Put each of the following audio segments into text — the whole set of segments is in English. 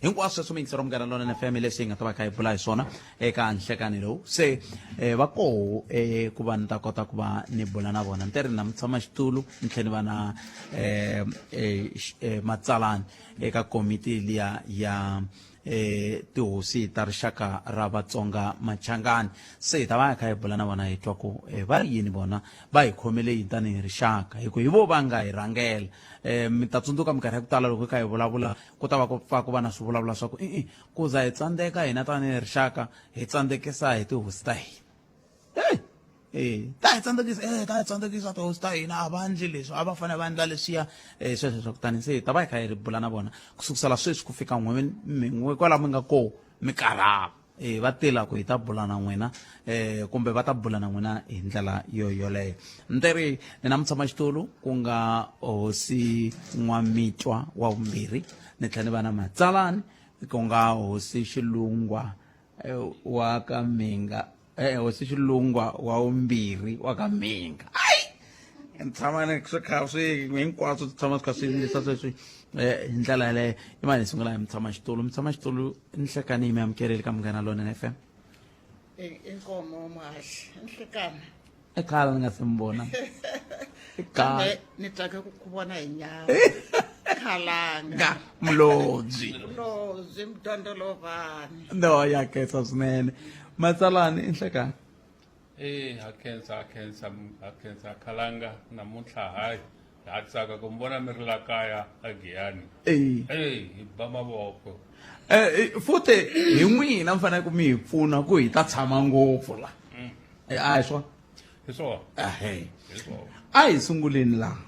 hinkwaswo sweswo mi yingisela Munghana Lonene FM leswi hi nga ta va kha hi bula hi swona eka nhlekani lowu se va koho ku va ni ta kota ku va ni bula na vona ni teri na mutshama xitulu ni tlhela ni va na matsalani eka komiti liya ya tihosi ta rixaka ra Vatsonga Machangani se hi ta va kha hi bula na vona hi twa ku va ri yini vona va hi khomele yini tanihi rixaka hi ku hi vo va nga hi rhangela mi ta tsundzuka minkarhi ya ku tala loko hi kha hi vulavula ku ta va ku pfa ku va na swivulavula swa ku ku za hi tsandzeka hina tanihi rixaka hi tsandzekisa hi tihosi ta hina ta hi tsandzekisa tihosi ta hina a va endli leswi a va fanele va endla leswiya sweswo swa kutani se hi ta va hi kha hi bula na vona ku sukusela sweswi ku fika n'we kwala mi nga koho mi karhava va tila ku hi ta bula na n'wina kumbe va ta bula na n'wina hi ndlela yoleyo ni teri ni na mutshamaxitulu ku nga hosi N'wamitwa wa vumbirhi ni tlhela ni va na Matsalani ku nga hosi Xilungwa wa ka Minga hosi Xilungwa wa vumbirhi wa ka Minga ni tshama ni swi kha swi hinkwaswo tshama swi kha swi endlisa sweswi hi ndlela yaleyo i mani hi sungula hi mutshamaxitulu nhlekani mi amukerile ka Munghana Lonene FM inkomo Muhaxi nhlekani i khale ni nga se mi vona i khale ni tsake ku vona hi nyama Khalanga Mlodzi mdondolovani no ya khensa swinene Matsalani i nhlekani akhensa Khalanga namuntlha hayi ha tsaka ku mbona mi ri la kaya a Giyani hi ba mavoko futhi hi n'wina mi fanele ku mi hi pfuna ku hi ta tshama ngopfu la a hi swona hi swona a hi sunguleni laha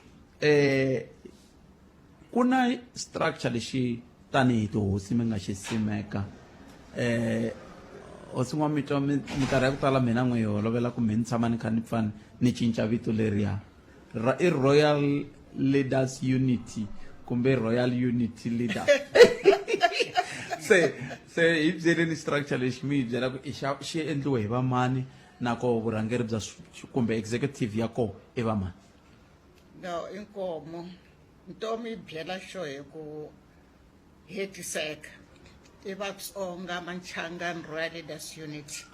ku na structure lexi tanihi tihosi mi nga xi simeka hosi N'wamitwa minkarhi ya ku tala mina n'we hi holovela kumbe ni tshama ni kha ni pfa ni cinca vito leriya i Royal Leaders Unity kumbe Royal Unity Leader se hi byeleni structure lexi mi hi byela ku xi endliwe hi va mani nako vurhangeri bya kumbe executive ya koho i va mani no inkomo ntomi byela xo hi ku hetiseka i Vatsonga Machangani Royal Leaders Unity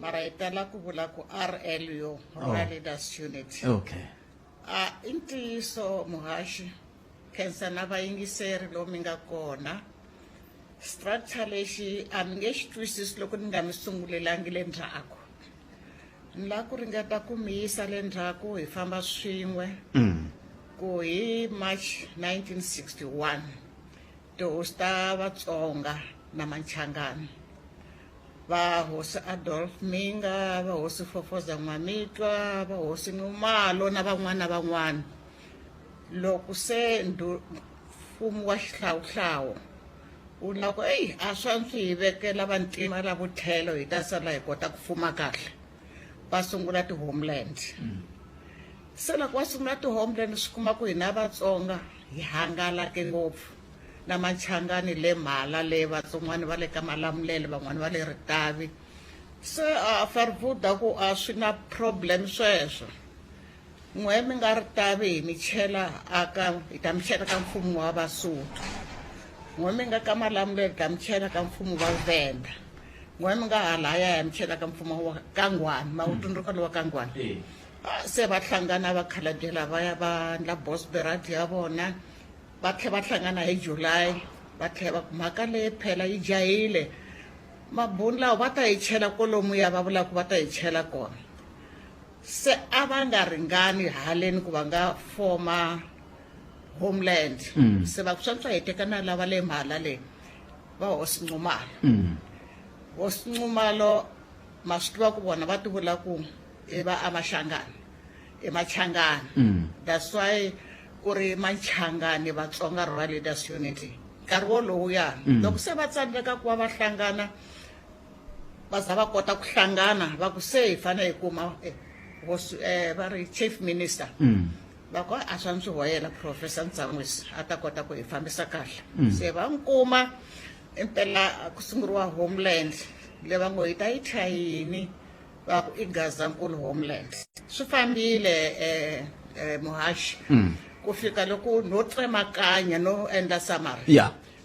mara hi tala ku vula ku RLU Royal Leaders Unity okay i ntiyiso Muhaxi khensa na vayingiseri lomu mi nga kona structure lexi a mi nge xi twisisi loko ni nga mi sungulelangi le ndzhaku ni la ku ringeta ku mi yisa le ndzhaku hi famba swin'we ku hi March 1961 tihosi ta Vatsonga na Machangani va hosi Adolf Minga va hosi Fofoza N'wamitwa va hosi Numalo na van'wana loko se mfumo wa xihlawuhlawu wu na ku a swa swi hi vekela vantima la vutlhelo hi ta sala hi kota ku fuma kahle va sungula ti-homeland se loko va sungula ti-homeland swi kuma ku hina Vatsonga hi hangalake ngopfu na Machangani le mhala le Vatsongwana va le ka Malamulele van'wana va le Ritavi se a farvuda ku a swi na problem sweswo n'we mi nga Ritavi hi mi chela hi ta mi chela ka mfumo wa Basotho n'we mi nga ka Malamulele ta mi chela ka mfumo wa Venda n'we mi nga halaya ya mi chela ka mfumo wa Kangwani mawutsundzuka lowa Kangwani se va hlangana va khaladela va ya va ndla Bosberat ya vona va tlhe va hlangana hi July va tlhe va mhaka leyi phela yi jahile mabuni lawa va ta hi chela kolomuya va vula ku va ta hi chela kona se a va nga ringani haleni ku va nga foma homeland se va ku swantswa hi tekana lava le mhala leyi va hosi Nxumalo ma swi tiva ku vona va ti vula ku i va Machangani that's why ku ri Machangani Vatsonga Royal Leaders Unity nkarhi wolowuya loko se va tsandzeka ku va va hlangana va za va kota ku hlangana va ku se hi fanele hi kuma va ri chief minister va ku a swa swi hoyela Professor Ntsanwisi a ta kota ku hi fambisa kahle se va nkuma impela ku sunguriwa homeland le va ngo hi ta yi thya yini va ku i Gazankulu homeland swi fambile Muhaxi ku fika loko no tsemakanya no endla summary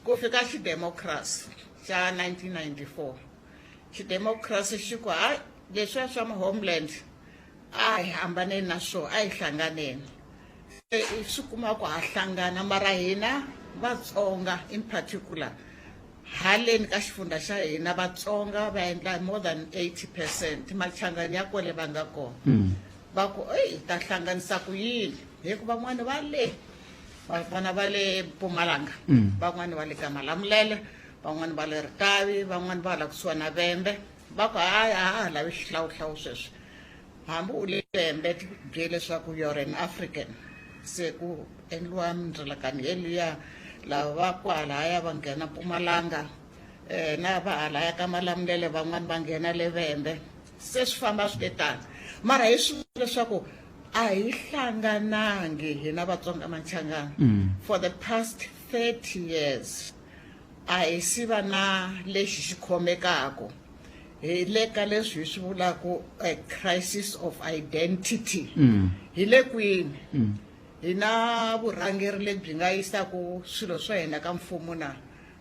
ku fika xidemokirasi xa 1994 xidemokirasi xi ku hayi leswiya swa homeland a hi hambaneni na swona a hi hlanganeni swi kuma ku ha hlangana mara hina vatsonga in particular haleni ka xifundza xa hina vatsonga va endla more than 80% machangani ya kwale va nga kona va ku hi ta hlanganisa ku yini hi ku van'wani va le vana va le Mpumalanga van'wani va le ka Malamulele van'wani va le Ritavi van'wani va la kusuwa na Vhembe va ku ha lavi xihlawuhlawu sweswi hambi u le Vhembe ti byele leswaku you're an African se ku endliwa mindzelakano yeliya lava va kwalaya va nghena Mpumalanga na va halaya ka Malamulele van'wani va nghena le Vhembe se swi famba swi letani mara hi swi leswaku a hi hlanganangi hina vatsonga Machangana for the past 30 years a hi siva na lexi xi khomekako hi le ka leswi hi swi vulaku a crisis of identity hi le kwini hi na vurhangeri lebyi nga yisaku swilo swa hina ka mfumo na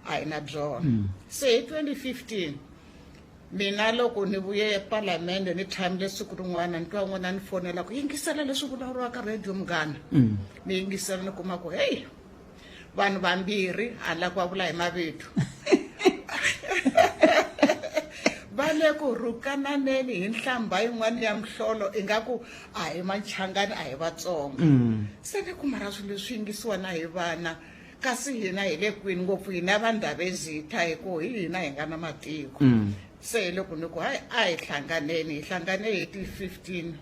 a hi na byona se hi 2015 mina loko ni vuye epalamende ni tshamile siku rin'wana ni twa n'wana ni fonela ku yingisela leswi vulavuriwaka radio Munghana ni yingisela ni kuma ku hey vanhu vambirhi hala ku vula hi mavito va le ku rhukananeni hi nhlamba yin'wana ya mhlolo ingaku a hi Machangani a hi Vatsonga se ni ku mara swilo leswi yingisiwa na hi vana kasi hina hi le kwini ngopfu hina vandhavezitha hi ku hi hina hi nga na matiko se loko ni ku hayi a hi hlanganeni hi hlangane hi ti 15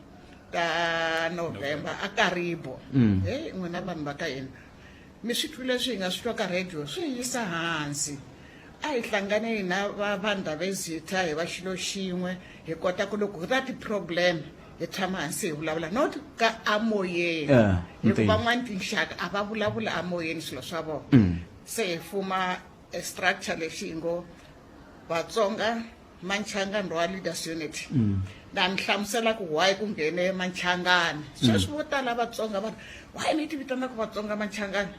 ta November a Karibo n'wina vanhu va ka hina mi swi twile leswi hi nga swi twa ka radio swi yisa hansi a hi hlangane hina vandhavezitha hi va xilo xin'we hi kota ku loko ra ti-problem hi tshama hansi hi vulavula not ka amoyeni hi ku van'wani tinxaka a va vulavula amoyeni swilo swa vona se hi fuma structure lexi hi ngo Vatsonga Machangani Royal Leaders Unity na ni hlamusela ku why ku nghene Machangani sweswi vo tala Vatsonga va why ni ti vitana ku Vatsonga Machangani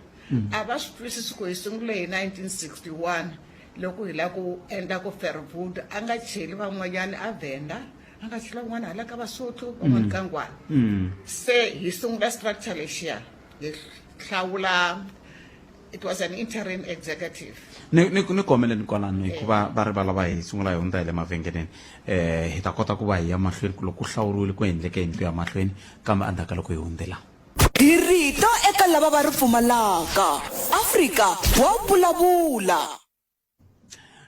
a va swi twisisi ku hi sungule hi 1961 loko hi la ku endla ku Verwoerd a nga cheli van'wanyani a Venda a nga chela van'wana hala ka Vasotho van'wana ka Ngwane se hi sungula structure lexiya hi hlawula it was an interim executive ni komeleni kwalano hikuva va rivala va hi sungula hi hundza hi le mavhengeleni hi ta kota ku va hi ya mahlweni loko ku hlawuriwile ku endleke hi ku ya mahlweni kambe endzhaku loko hi hundzela hi rito eka lava va ri pfumalaka Afrika wa vulavula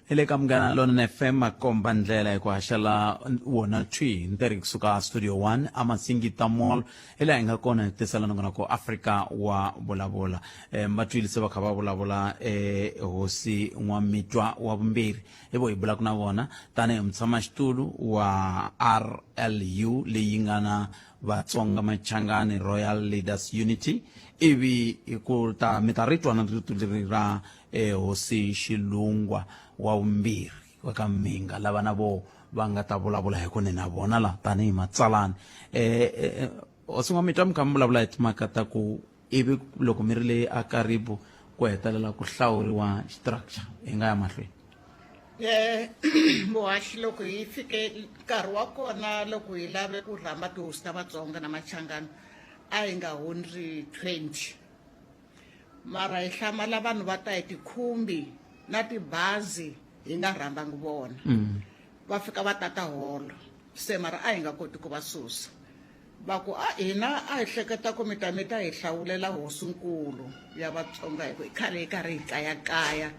ile ka Munghana Lonene FM makomba ndlela hi ku haxela wona twi nteri kusuka studio 1 amasingita mall ile hi nga kona tisela ngona ko Africa wa vulavula matwilise va kha va vulavula hosi Nwamitwa wa vumbirhi ivo hi bula kuna vona tani mtshama xitulu wa RLU leyi nga na Vatsonga Machangani Royal Leaders Unity ivi ku ta mitaritwa na rituliri ra hosi Xilungwa wa vumbirhi wa ka Minga lava na vo va nga ta vulavula hi kone na vona la tanihi matsalani hosi Nwamitwa mi kha mi vulavula hi timhaka ta ku ivi loko mi ri le a Karibo ku hetelela ku hlawuriwa structure hi nga ya mahlweni muhaxi loko hi fike nkarhi wa kona loko hi lave ku rhamba tihosi ta Vatsonga na Machangani a hi nga hundzi 20 mara hi hlamala vanhu va ta hi tikhumbi na tibazi hi nga rhambangi vona va fika va tata holo se mara a hi nga koti ku va susa va ku hina a hi hleketa ku mi ta hi hlawulela hosinkulu ya Vatsonga hi ku hi khale hi karhi hi kayakaya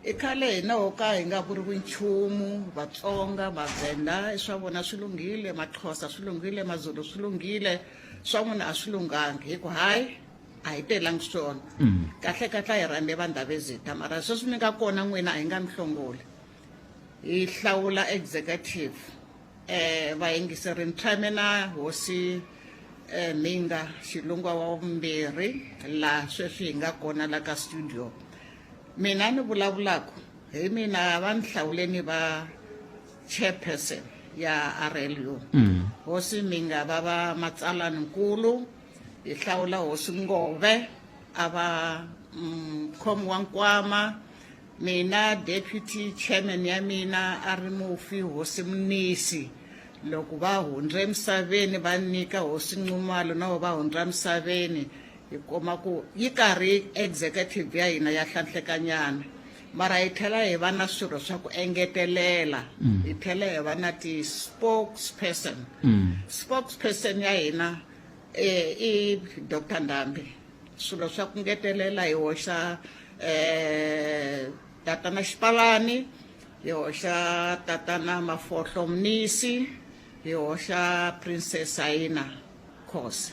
i khale hina ho ka hi nga vuriwi nchumu Vatsonga Mavenda swa vona swi lunghile Maxhosa swi lunghile Mazulu swi lunghile swa n'wina a swi lunghangi hi ku hayi a hi telangi swona kahle hi rhambe vandhavezitha mara sweswi mi nga kona n'wina a hi nga mihlongoli hi hlawula executive vayingiseri ni tshame na hosi Minga Xilungwa wa vumbirhi la sweswi hi nga kona la ka studio mina ni vulavulaku hi mina va ni hlawuleni va chairperson ya RLU hosi Minga va va matsalani nkulu hi hlawula hosi Ngove a va khomi wa nkwama mina deputy chairman ya mina a ri mufi Hosi Mnisi loko va hundze emisaveni va nyika Hosi Nxumalo na va hundza emisaveni hi kuma ku yi karhi executive ya hina ya hlanhlekanyana mara hi tlhela hi va na swirho swa ku engetelela hi tlhela hi va na spokesperson ya hina i Dr. Ndambi swilo swa ku ngetelela hi hoxa tatana Xipalani hi hoxa tatana Mafohlo Mnisi hi hoxa Princess Aina Khosi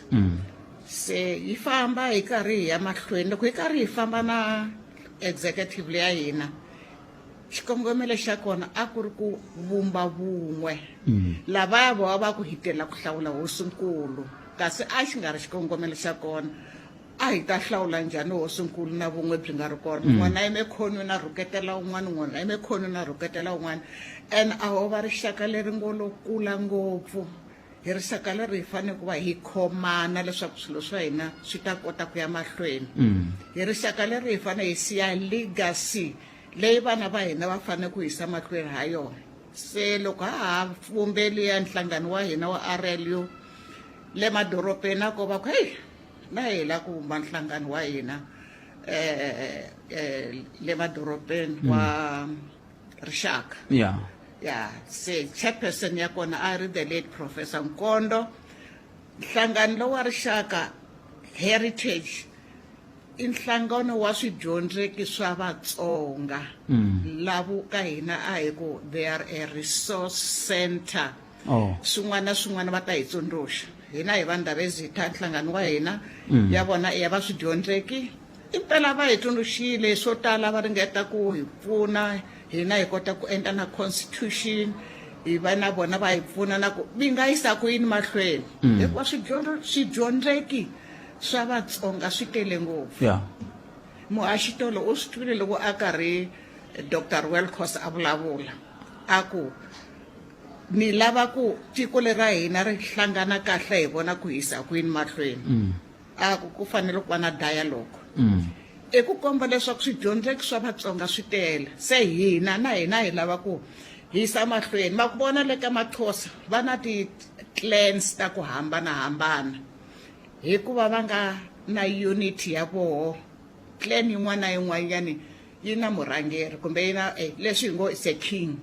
se yi famba hi karhi hi ya mahlweni loko hi karhi hi famba na executive leya hina xikongomelo xa kona a ku ri ku vumba vun'we lavaya vona va ku hitela ku hlawula hosinkulu kasi a xi nga ri xikongomelo xa kona a hi ta hlawula njhani hosinkulu na vun'we byi nga ri kona n'wana emekhonweni a rhuketela un'wana n'wana emekhonweni a rhuketela un'wana and a ho va rixaka leri ngolo kula ngopfu hi rixaka leri hi fanele ku va hi khomana leswaku swilo swa hina swi ta kota ku ya mahlweni hi rixaka leri hi fanele hi siya legacy leyi vana va hina va fanele ku yisa mahlweni ha yona se loko ha vumbeli ya nhlangano wa hina wa RLU le madoropeni a ko va ku hey na hi la ku vumba nhlangano wa hina le madoropeni wa rixaka ya se chairperson ya kona a ri the late Professor Nkondo nhlangano lowa rixaka heritage i nhlangano wa swidyondzeki swa Vatsonga lavo ka hina a hi ku they are a resource center swin'wana na swin'wana va ta hi tsundzuxa hina hi vanhu lavezitha nhlangano wa hina ya vona ya va swidyondzeki impela va hi tsundzuxile swo tala va ringeta ku hi pfuna hina hi kota ku endla na constitution hi va na vona va hi pfuna na ku mi nga yisa ku yini mahlweni hikuva swidyondzeki swa Vatsonga swi tele ngopfu muhaxitolo u swi twile loko a karhi Dr. Welkhos a vulavula a ku ni lava ku tiko lera hina ri hlangana kahle hi vona ku yisa ku yini mahlweni a ku fanele ku va na dialogue e ku komba leswaku swidyondzeki swa Vatsonga swi tele se hina na hina hi lava ku hisa mahlweni ma ku vona le ka Maxhosa va na ti-clans ta ku hambanahambana hikuva va nga na unity ya voho clan yin'wana na yin'wanyani yi na murhangeri kumbe yi na leswi hi ngo is a king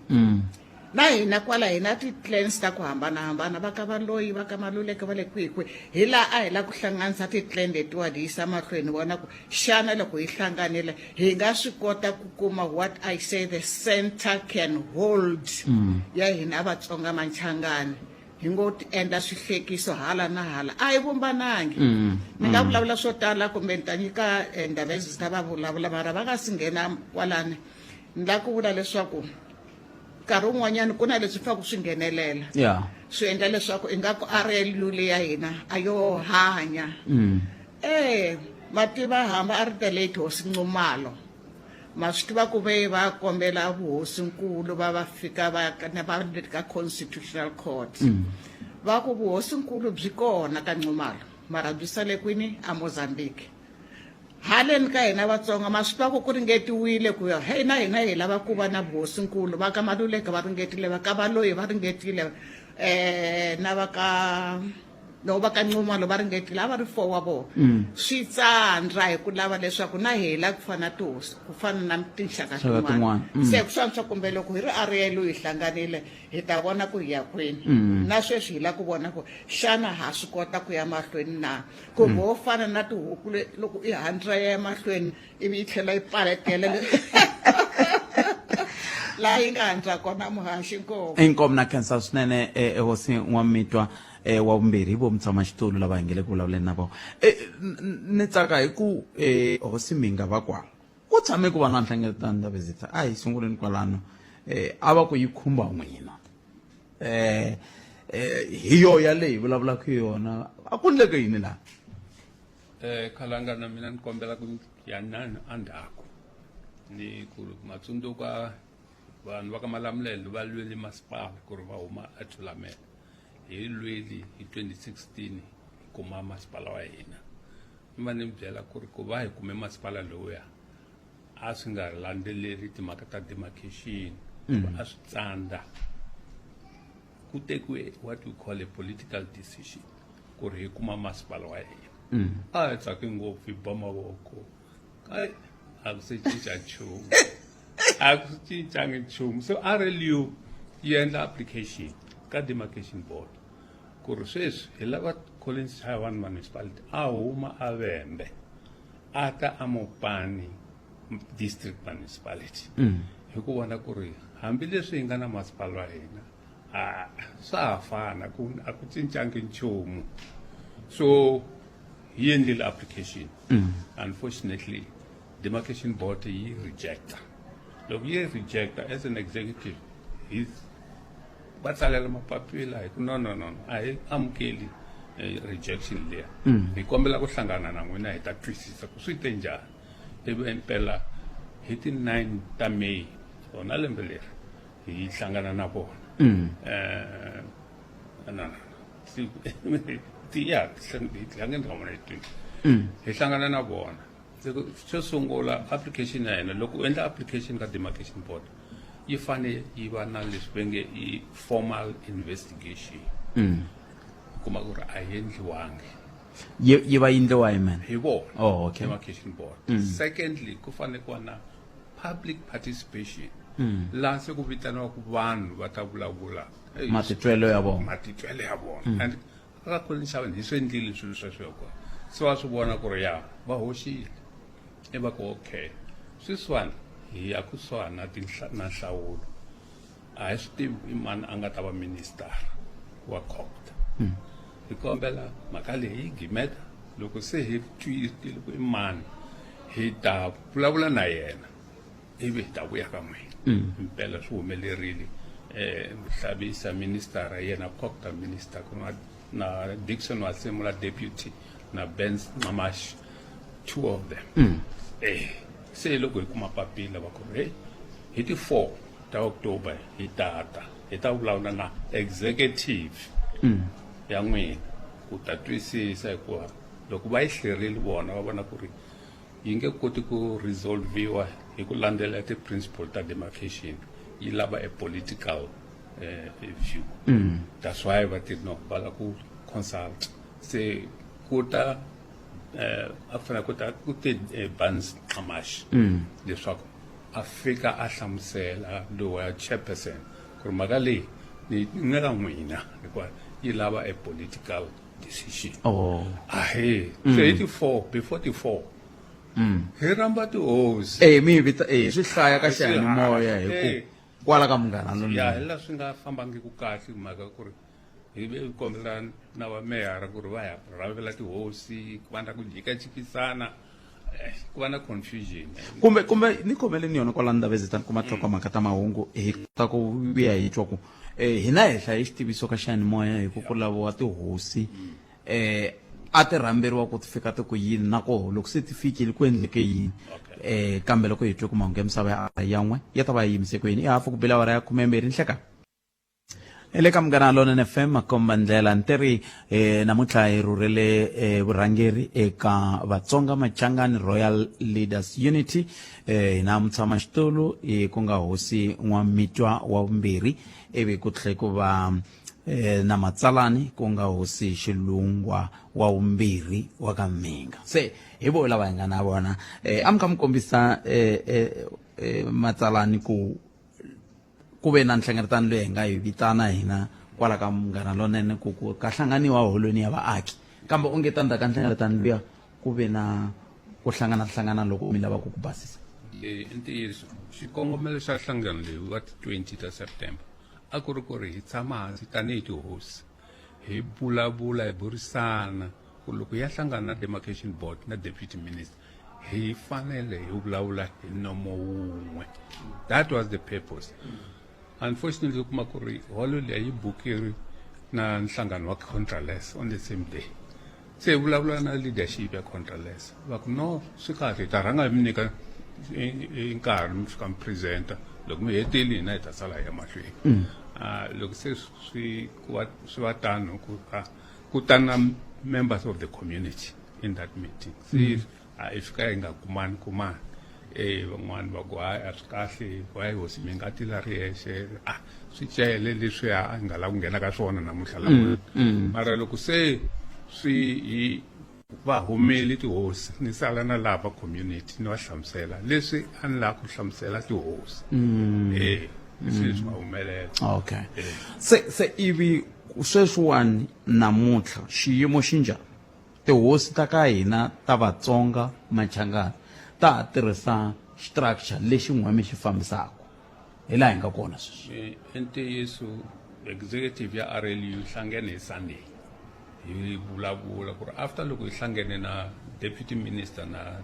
na hina kwala hina ti-clans ta ku hambanahambana va ka Valoyi va ka Maluleke va le kwikwi hi laha a hi la ku hlanganisa ti-clan letiwani hi yisa mahlweni vona ku xana loko hi hlanganile hi nga swi kota ku kuma what I say the center can hold ya hina Vatsonga Machangani hi ngo ti endla swihlekiso hala na hala a hi vumbanangi ni nga vulavula swo tala kumbe ni ta nyika ndhawu lezi ta va vulavula mara va nga si nghena kwalani ni la ku vula leswaku nkarhi wun'wanyana ku na leswi fanele ku swi nghenelela swi endla leswaku ingaku RLU leya hina a yo hanya mativa hamba a ri the late Hosi Nxumalo ma swi tiva ku ve va kombela vuhosinkulu va fika va ka constitutional court va ku vuhosinkulu byi kona ka Nxumalo mara byi sale kwini a Mozambique haleni ka hina Vatsonga ma swi tiva ku ringetiwile ku ya hey na hina hi lava ku va na vuhosinkulu va ka Maluleke va ringetile va ka Valoyi va ringetile na va ka no va ka Nxumalo va ringetile a va ri 4 wa vona swi tsandza hi ku lava leswaku na hela ku fana ku fana na tinxaka tin'wana se ku swa kumbe loko hi ri RLU hi hlanganile hi ta vona ku hi ya kwini na sweswi hi la ku vona ku xana ha swi kota ku ya mahlweni na ku ho fana na tihuku loko i handra ya mahlweni ivi yi tlhela yi paletela la yi nga handra kona muhaxi inkomo na khensa swinene Hosi Nwamitwa wa vumbirhi vo mutshama xitulu lava hi ngele ku vulavuleni na vona ni tsaka hi ku Hosi Minga va kwala ku tshame ku va na nhlengeletano ta visita a hi sunguleni kwalano a va ku yi khumba n'wina hi yo yaleyi vulavulaka hi yona a ku endleke yini laha Khalanga na mina ni kombela ku ya nani andzhaku ni ku matsundzuka vanhu va ka Malamulele va lwele masipala ku ri va huma a Thulamela hi lweli hi 2016 hi kuma masipala wa hina ni va ni byela ku ri ku va hi kume masipala lowuya a swi nga landzeleri timhaka ta demarcation a swi tsandza ku tekiwe what we call a political decision ku ri hi kuma masipala wa hina a hi tsake ngopfu hi ba mavoko a ku se cinca nchumu a ku cincangi nchumu so RLU yi endla application ka demarcation board ku ri sweswi hi lava Collins Chaiwan municipality a huma a Vhembe a ta a Mopani district municipality hi ku vona ku ri hambileswi hi nga na masipala wa hina swa ha fana a ku cincangi nchumu so hi endlile application unfortunately demarcation board yi rejecta loko yi rejecta as an executive va tsalela mapapila hi ku no a hi amukeli rejection leya hi kombela ku hlangana na n'wina hi ta twisisa ku swi te njhani ivi impela hi ti 9 ta May rona lembe leri hi hlangana na vona hi hlangana na vona xo sungula application ya hina loko u endla application ka demarcation board yi fane yi va na leswi va nge i formal investigation kuma ku ri a yi endliwangi yi va yindliwa hi mani hi vona Oh, okay. demarcation board secondly ku fane ku va na public participation laha se ku vitaniwaku vanhu va ta vulavula matitwelo ya vona matitwelo ya vona and ka Collins Chaiwan hi swi endlile swilo sweswo kona so va swi vona ku ri ya va hoxile i va ku okay sweswiwani hi ya ku suhani na nhlawulo a hi swi tivi i mani a nga ta va minister wa COGTA hi kombela mhaka leyi hi gimeta loko se hi twisile ku i mani hi ta vulavula na yena ivi hi ta vuya ka n'wina impela swi humelerile Mhlabisa minister yena COGTA minister ku na Dickson Wasemula deputy na Ben Mamash two of them se loko hi kuma papila va ku ri hi ti 4 ta October hi ta vulavula na executive ya n'wina ku ta twisisa hikuva loko va yi hlwerile vona va vona ku ri yi nge koti ku resolviwa hi ku landzela ti-principle ta demarcation yi lava a political view that's why va ti no va la ku consult se ku ta a fanele ku te Bans Amash leswaku a fika a hlamusela lowa chairperson ku ri mhaka leyi ni nga ka n'wina hikuva yi lava a political decision ahe so hi ti 4 before ti 4 hi ramba tihosi mi vita swi hlaya ka xiyanimoya hi ku kwala ka Munghana Lonene ya hi la swi nga fambangi ku kahle mhaka ku ri hi ve kombela na va meyara ku ri va ya ravela tihosi ku va na ku jikajikisana ku va na confusion kumbe ni khomele ni yona kwala ndavezitani kuma twa mhaka ta mahungu hi kota ku vuya hi twa ku hina hi hlaya xitiviso ka xiyanimoya hi ku ku laviwa tihosi a ti rhamberiwa ku ti fika ti ku yini na koho loko se ti fikile ku endleke yini kambe loko hi twe ku mahungu ya misava yan'we ya ta va yimise ku yini i hafu ku bela awara ya 12 nhlekani le ka Munghana Lonene FM makomba ndlela nteri namuntlha hi rhurhele vurhangeri eka Vatsonga Machangani Royal Leaders Unity na mutshama xitulu ku nga hosi N'wamitwa wa vumbirhi ivi ku tlhe ku va na Matsalani ku nga hosi Xilungwa wa vumbirhi wa ka Mhinga se hi vo lava hi nga na vona a mi kha mi kombisa Matsalani ku ve na nhlengeletano leyi hi nga yi vitana hina kwala ka Munghana Lonene ku ka hlanganiwa holweni ya vaaki kambe u nge ta ndzhaku ka nhlengeletano liya ku ve na ku hlangana loko mi lava ku basisa i ntiyiso xikongomelo xa nhlangano leyi wa 20 ta September a ku ri hi tshama hansi tanihi tihosi hi vulavula hi burisana ku loko ya hlangana na demarcation board na deputy minister hi fanele hi vulavula hi nomo wun'we that was the purpose unfortunately kuma ku ri holo leyi bukiri na nhlangano wa Contralesa on the same day se vulavula na leadership ya Contralesa va ku no swi kahle ta rhanga mi nyika nkarhi mi fika mi presenta loko mi hetile hina hi ta sala ya mahlweni loko se swi va tano ku ta na members of the community in that meeting se i fika hi nga kumani van'wani va ku hayi a swi kahle wa hosi mi nga ti la ri yexe swi cele leswiya a nga la ku nghena ka swona namuntlha lamuni mara loko se swi hi va humeli tihosi ni sala na lava community ni va hlamusela leswi a ni lava ku hlamusela tihosi leswi swi nga humelela. Okay, se ivi sweswiwani namuntlha xiyimo xi njhani? Tihosi ta ka hina ta Vatsonga Machangani ta ha tirhisa structure lexi n'wami xi fambisaka hi laha hi nga kona sweswi? ntiyiso executive ya RLU hlangene hi Sunday hi vulavula ku ri after loko hi hlangene na deputy minister na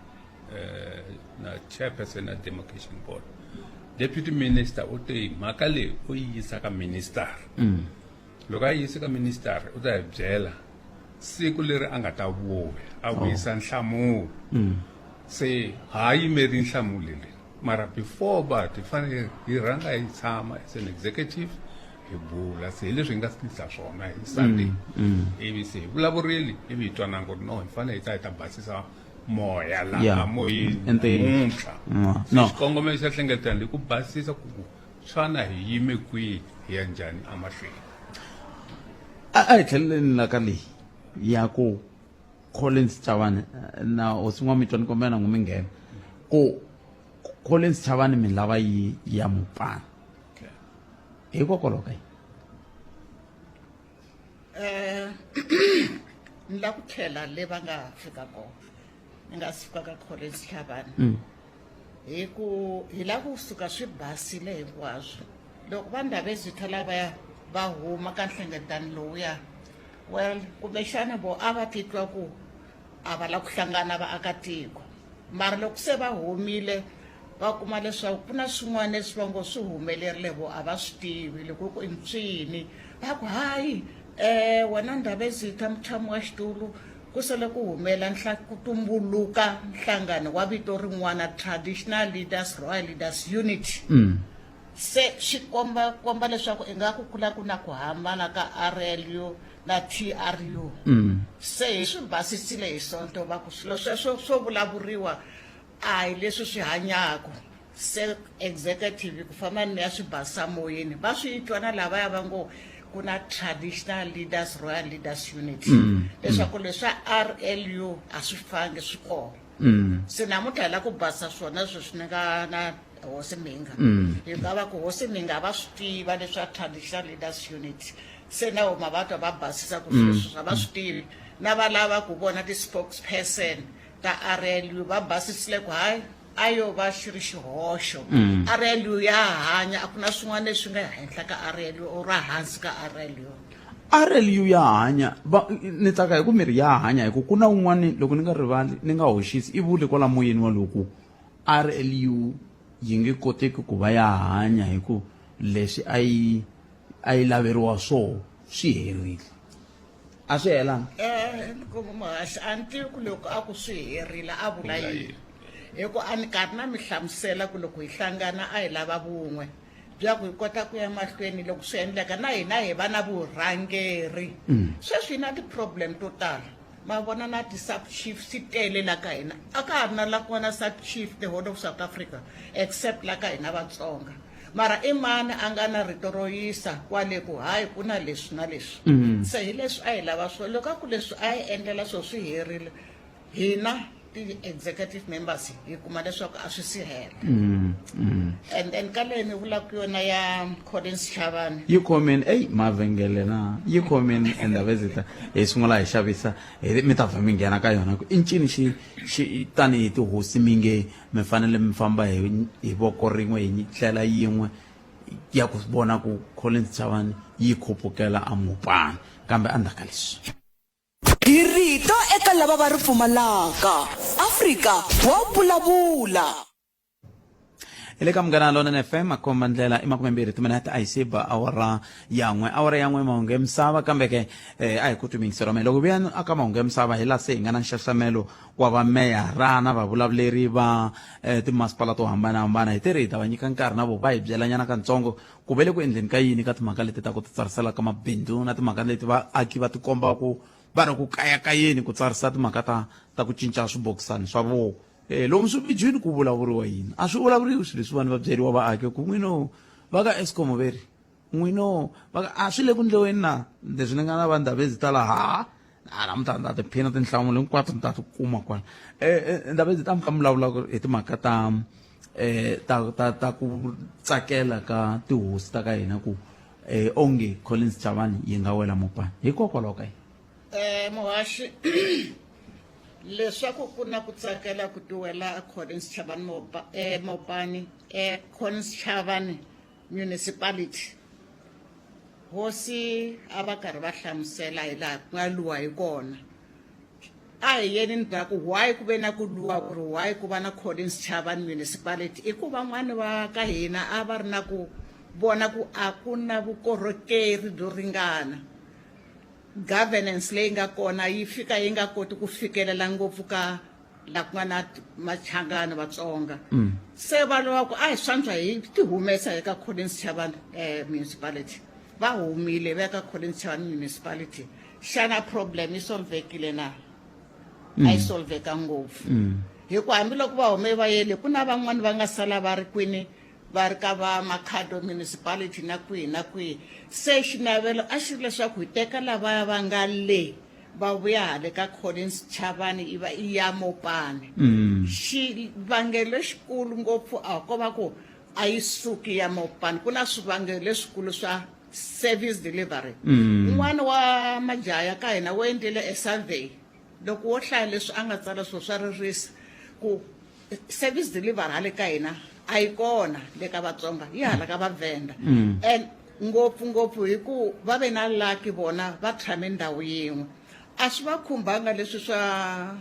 chairperson na demarcation board, deputy minister u te mhaka leyi u yi yisa ka minister. Loko a yisa ka minister u ta hi byela siku leri a nga ta vuya a vuyisa nhlamulo. Se ha yimeri nhlamulo leyi mara before but hi fanele hi rhanga hi tshama as an executive hi bula se hi leswi hi nga sisa swona hi Sunday. Ivi se hi vulavurile ivi hi twanana ku ri no hi fanele hi ta basisa moya laha moyeni namuntlha. Xikongomelo xa nhlengeletano hi ku basisa ku xana hi yime kwihi hi ya njhani amahlweni. A hi tlheleleni la ka leyi ya ku Collins Chavani na osin'wa mitwa ni kombela na n'wi mi nghena ku Collins Chavani mi lava yi ya Mopani hikokwalaho ka yini? ni la ku tlhela le va nga fika kona ni nga si fika ka Collins Chavani hi ku hi la ku suka swi basile hinkwaswo loko va Ndabezitha lavaya va huma ka nhlengeletano lowuya well kumbexana vo a va titwa ku a va la ku hlangana vaakatiko mara loko se va humile va kuma leswaku ku na swin'wana leswi va ngo swi humelerile vo a va swi tivi loko ku intswini va ku hayi wena Ndabezitha mutshami wa xitulu ku sele ku humela ku tumbuluka nhlangano wa vito rin'wana Traditional Leaders Royal Leaders Unity. Se swi komba leswaku i nga ku kula ku na ku hambana ka RLU na TRU. Se hi swi basisile hi sonto va ku swilo sweswo swo vulavuriwa a hi leswi swi hanyaka. Se executive ku famba ni ya swi basisa moyeni va swi twa na lavaya va ngo ku na Traditional Leaders Royal Leaders Unity leswaku leswa RLU a swi fangi swi kona. Se namuntlha la ku basisa swona sweswi ni nga na Hosi Minga hi nga va ku Hosi Minga va swi tiva leswa Traditional Leaders Unity. Se na huma va twa va basisa ku sweswi va swi tivi na va lava ku vona ti-spokesperson ta RLU va basisile ku hayi ayo va xi ri xihoxo. RLU ya hanya a ku na swin'wana leswi nga henhla ka RLU or hansi ka RLU. RLU ya hanya ni tsaka hi ku miri ya hanya hi ku ku na un'wana loko ni nga rivali ni nga hoxisi i vule kwala moyeni wa loko RLU yi nge koteki ku va ya hanya hi ku leswi a yi laveriwa swo swi herile a swi helanga. Loko muhaxi a ni tivi ku loko a ku swi herile a vula yini hi ku a ni karhi na mi hlamusela ku loko hi hlangana a hi lava vun'we bya ku hi kota ku ya mahlweni loko swi endleka na hina hi va na vurhangeri. Sweswi hi na ti-problem to tala ma vona na ti-sub chief swi tele la ka hina a ka ha ri na la ku na sub chief the whole of South Africa except la ka hina Vatsonga mara i mani a nga na rito ro yisa kwale ku hayi ku na leswi na leswi. Se hi leswi a hi lava swo loko a ku leswi a hi endlela swo swi herile hina ti-executive members hi kuma leswaku a swi si hela. And then ka leyi ni vulaka yona ya Collins Chavani yi khomeni mavhengele na yi khomeni Ndabezitha hi sungula hi xavisa mi ta vha mi nghena ka yona ku i ncini xi tanihi tihosi mi nge mi fanele mi famba hi voko rin'we hi tlela yin'we ya ku vona ku Collins Chavani yi khupukela a Mopani kambe endzhaku ka leswi hi rito eka lava va ri pfumalaka Afrika wa vulavula. Ile ka Munghana Lonene FM akomba ndlela imakumembiri tumenata aisiba awara yangwe mahungu emsava kambe ke a hi ku tumingisero melo ku vuyani aka mahungu emsava hi la se hi nga na nxaxamelo wa vameyarana vavulavuleri va timasipala to hambanahambana hi tirhi hi ta va nyika nkarhi na vo va hi byelanyana katsongo ku vele ku endleni ka yini ka timhaka leti ta ku titsarisela ka mabindzu na timhaka leti vaaki va tikomba ku va ri ku kayakayeni ku tsarisa timhaka ta ku cinca swibokisani swa vo lomu swibijini ku vulavuriwa yini a swi vulavuriwi swilo leswi vanhu va byeriwa vaaki ku n'wino va ka Eskom veri n'wino a swi le ku ndleweni na leswi ni nga na vandhabezi ta laha namuntlha ni ta tiphina tinhlamulo hinkwato ni ta ti kuma kwala ndhabezi ta mi ka mi vulavula hi timhaka ta ku tsakela ka tihosi ta ka hina ku onge Collins Chavani yi nga wela Mopani hikokwalaho ka yini muhaxi leswaku ku na ku tsakela ku tiwela Collins Chavani Mopani Collins Chavani municipality hosi a va karhi va hlamusela hi laha ku nga luwa hi kona a hi yeni ndzhaku why ku ve na ku luwa ku ri why ku va na Collins Chavani municipality i ku van'wani va ka hina a va ri na ku vona ku a ku na vukorhokeri byo ringana governance leyi nga kona yi fika yi nga koti ku fikelela ngopfu ka la ku nga na Machangani Vatsonga se va lava ku a hi swantswa hi ti humesa eka Collins Chavani municipality va humile va ka Collins Chavani municipality xana problem yi solvekile na a yi solveka ngopfu hikuva hambiloko va hume va yele ku na van'wani va nga sala va ri kwini va ri ka va Makhado municipality na kwihi se xinavelo a xi leswaku hi teka lavaya va nga le va vuya hale ka Collins Chavani i va i ya Mopani xivangelo lexikulu ngopfu a ko va ku a yi suki ya Mopani ku na swivangelo leswikulu swa service delivery un'wana wa majaha ya ka hina wo endlile a survey loko wo hlaya leswi a nga tsala swilo swa ririsi ku service delivery hale ka hina a yi kona le ka Vatsonga yi hala ka Vavenda and ngopfungopfu hi ku va ve na laki vona va tshame ndhawu yin'we a swi va khumbanga leswi swa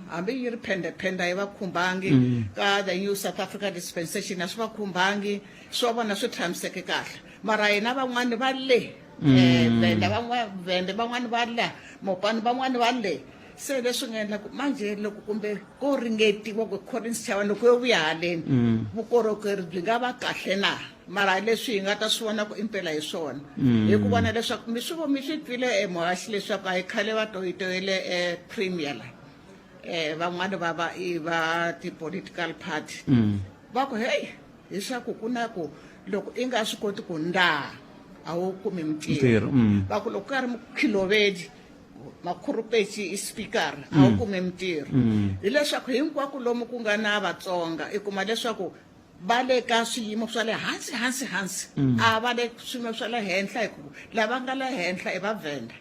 hambi yi ri phendapenda yi va khumbangi ka the new South Africa dispensation a swi va khumbangi swa vona swi tshamiseke kahle mara hina van'wani va le Venda van'wani va le Mopani van'wani va le se leswi nga endla ku manje loko kumbe ko ringetiwa ku Collins Chavani loko yo vuya haleni vukorhokeri byi nga va kahle na mara leswi hi nga ta swi vona ku impela hi swona hi ku vona leswaku mi swi twile muhaxi leswaku a hi khale va toyitoyele premier van'wani va ti-political party va ku hey leswaku ku na ku loko i nga swi koti ku a wu kumi mintirho va ku loko ku nga ri Mukhilovedi Makhurupeci i speaker a wu kumi mintirho hi leswaku hinkwako lomu ku nga na Vatsonga i kuma leswaku va le ka swiyimo swa le hansi a va le swiyimo swa le henhla hikuva lava nga le henhla i Vavenda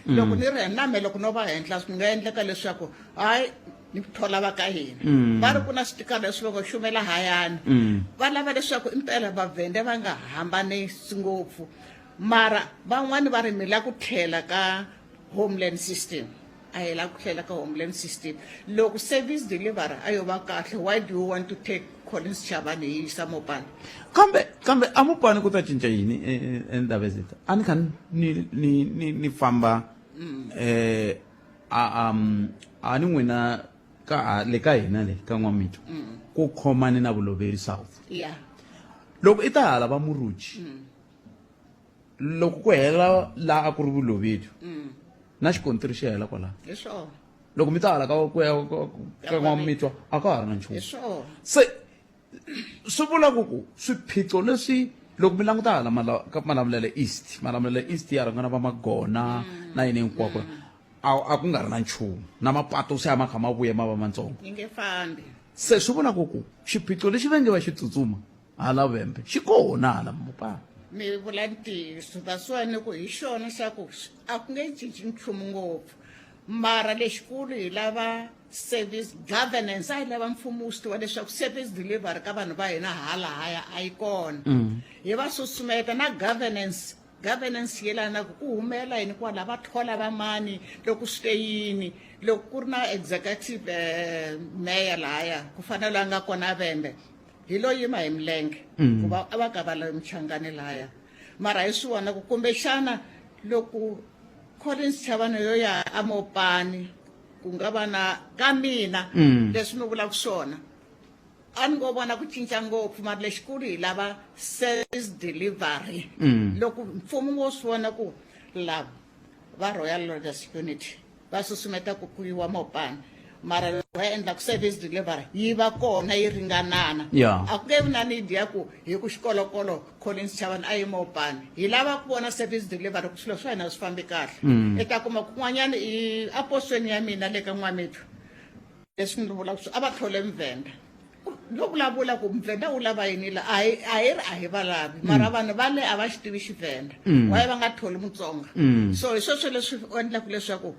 loko ni ri name loko no va henhla swi nga endleka leswaku hayi ni thola va ka hina va ri ku na switikara leswi va ngo xumela hayani va lava leswaku impela Vavenda va nga hambanisi ngopfu mara van'wani va rimila ku tlhela ka homeland system a hi la ku tlhela ka homeland system loko service delivery a yo va kahle why do you want to take Collins Chavani hi yisa Mopani kambe a Mopani ku ta cinca yini endabezeta a ni kha ni famba a ni n'wina ka le ka hina le ka N'wamitwa ku khomani na Vuloveri South loko i ta hala va Muruchi loko ku hela la a ku ri Vuloveri na xikontiri xi hela kwalaho hi swona loko mi ta hala ku ya ka N'wamitwa a ka ha ri na nchumu hi swona se swi vula ku swiphiqo leswi loko mi languta hala Malamulele East ya rhangana va Magona na yini hinkwako a ku nga ri na nchumu na mapatu se a ma kha ma vuya ma va matsongo yi nge fambi se swi vula ku xiphiqo lexi va nge va xi tsutsuma hala Vhembe xi kona hala Mopani mi vula ntiyiso taswani ku hi xona xa ku a ku nge cinci nchumu ngopfu mara lexikulu hi lava service governance a hi lava mfumo wu swi tiva leswaku service delivery ka vanhu va hina hala haya a yi kona hi va susumeta na governance yelana ku humela yini kwala va thola va mani loko swi te yini loko ku ri na executive mayor lahaya ku fanele a nga kona Vhembe hi lo yima hi milenge ku va a va ka va la Mchangani lahaya mara hi swi vona ku kumbexana loko Collins Chavani yo ya a Mopani ku nga va na ka mina leswi mi vulaka swona a ni ngo vona ku cinca ngopfu mara lexikulu hi lava service delivery loko mfumo wo swi vona ku lava va Royal Lotus Unity va susumeta ku yiwa Mopani mara loko va endla ku service delivery yi va kona yi ringanana Yeah. a ku nge vi na need ya ku hi ku xikolokolo Collins Chavani a yi mopani hi lava ku vona service delivery ku swilo swa hina swi fambi kahle i ta kuma kun'wanyana i aposweni ya mina le ka n'wamithu leswi ni vulaka swi a va thole mvhenda no vulavula ku mvhenda wu lava yini la a hi va lavi mara vanhu va le a va xi tivi xivhenda waye va nga tholi mutsonga so hi sweswo leswi endlaku leswaku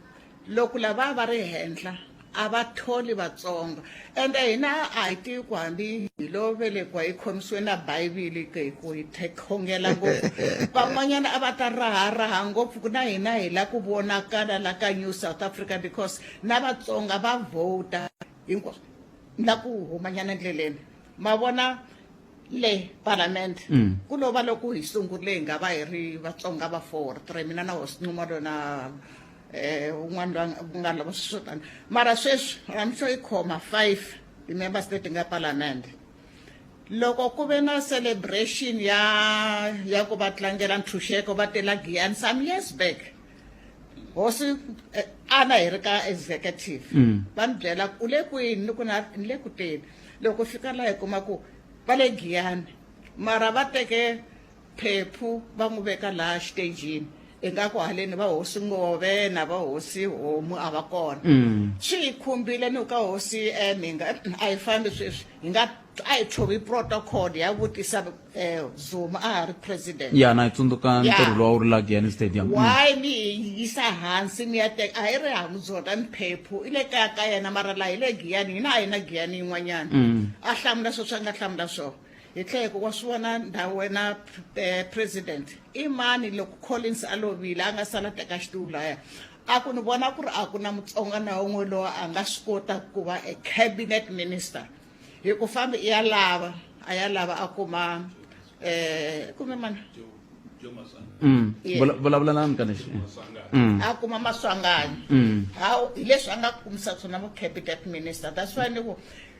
loko lava va ri henhla a va tholi vatsonga ende hina a hi tivi ku hambi hi lo velekiwa hi khomisiwe na bayibili ku hi khongela ngopfu van'wanyana a va ta raharaha ngopfu ku na hina hi la ku vonakala la ka New South Africa because na vatsonga va vhota hinkwaswo na ku humanyana endleleni ma vona le parliament ku lo va loko hi sungurile hi nga va hi ri vatsonga va 4 mina na hosi Nxumalo na un'wana nga lava swo tani mara sweswi ramsho yi khoma 5 ti-member state nga parliament loko ku ve na celebration ya ku va tlangela ntshunxeko va tela Giyani some years back hosi ana hi ri ka executive va ni byela u le kwini ni ku ni le ku teni loko fika la hi kuma ku va le Giyani mara va teke phephu va n'wi veka laha xitejini ingaku haleni va hosi Ngove na va hosi Homu a va kona swi hi khumbile ni ka hosi Minga a hi fambi sweswi hi nga a hi chovi protocol ya vutisa Zuma a ha ri president ya na hi tsundzuka ntirho lowu a wu ri la Giyani Stadium why ni yisa hansi ni ya teka a hi ri hamuzota ni phephu i le kaya ka yena mara laha hi le Giyani hina a hi na Giyani yin'wanyana a hlamula sweswi a nga hlamula swona hi tlhela ku wa swi vona ndhawu wena president i mani loko Collins a lovile a nga sala teka xitulu laya a ku ni vona ku ri a ku na mutsonga na wun'we lowu a nga swi kota ku va a cabinet minister hi ku fambi i ya lava a kuma kume mani vulavulelani ka lexi a kuma Maswanganyi hi leswi a nga kumisa swona vo cabinet minister that's why ni ku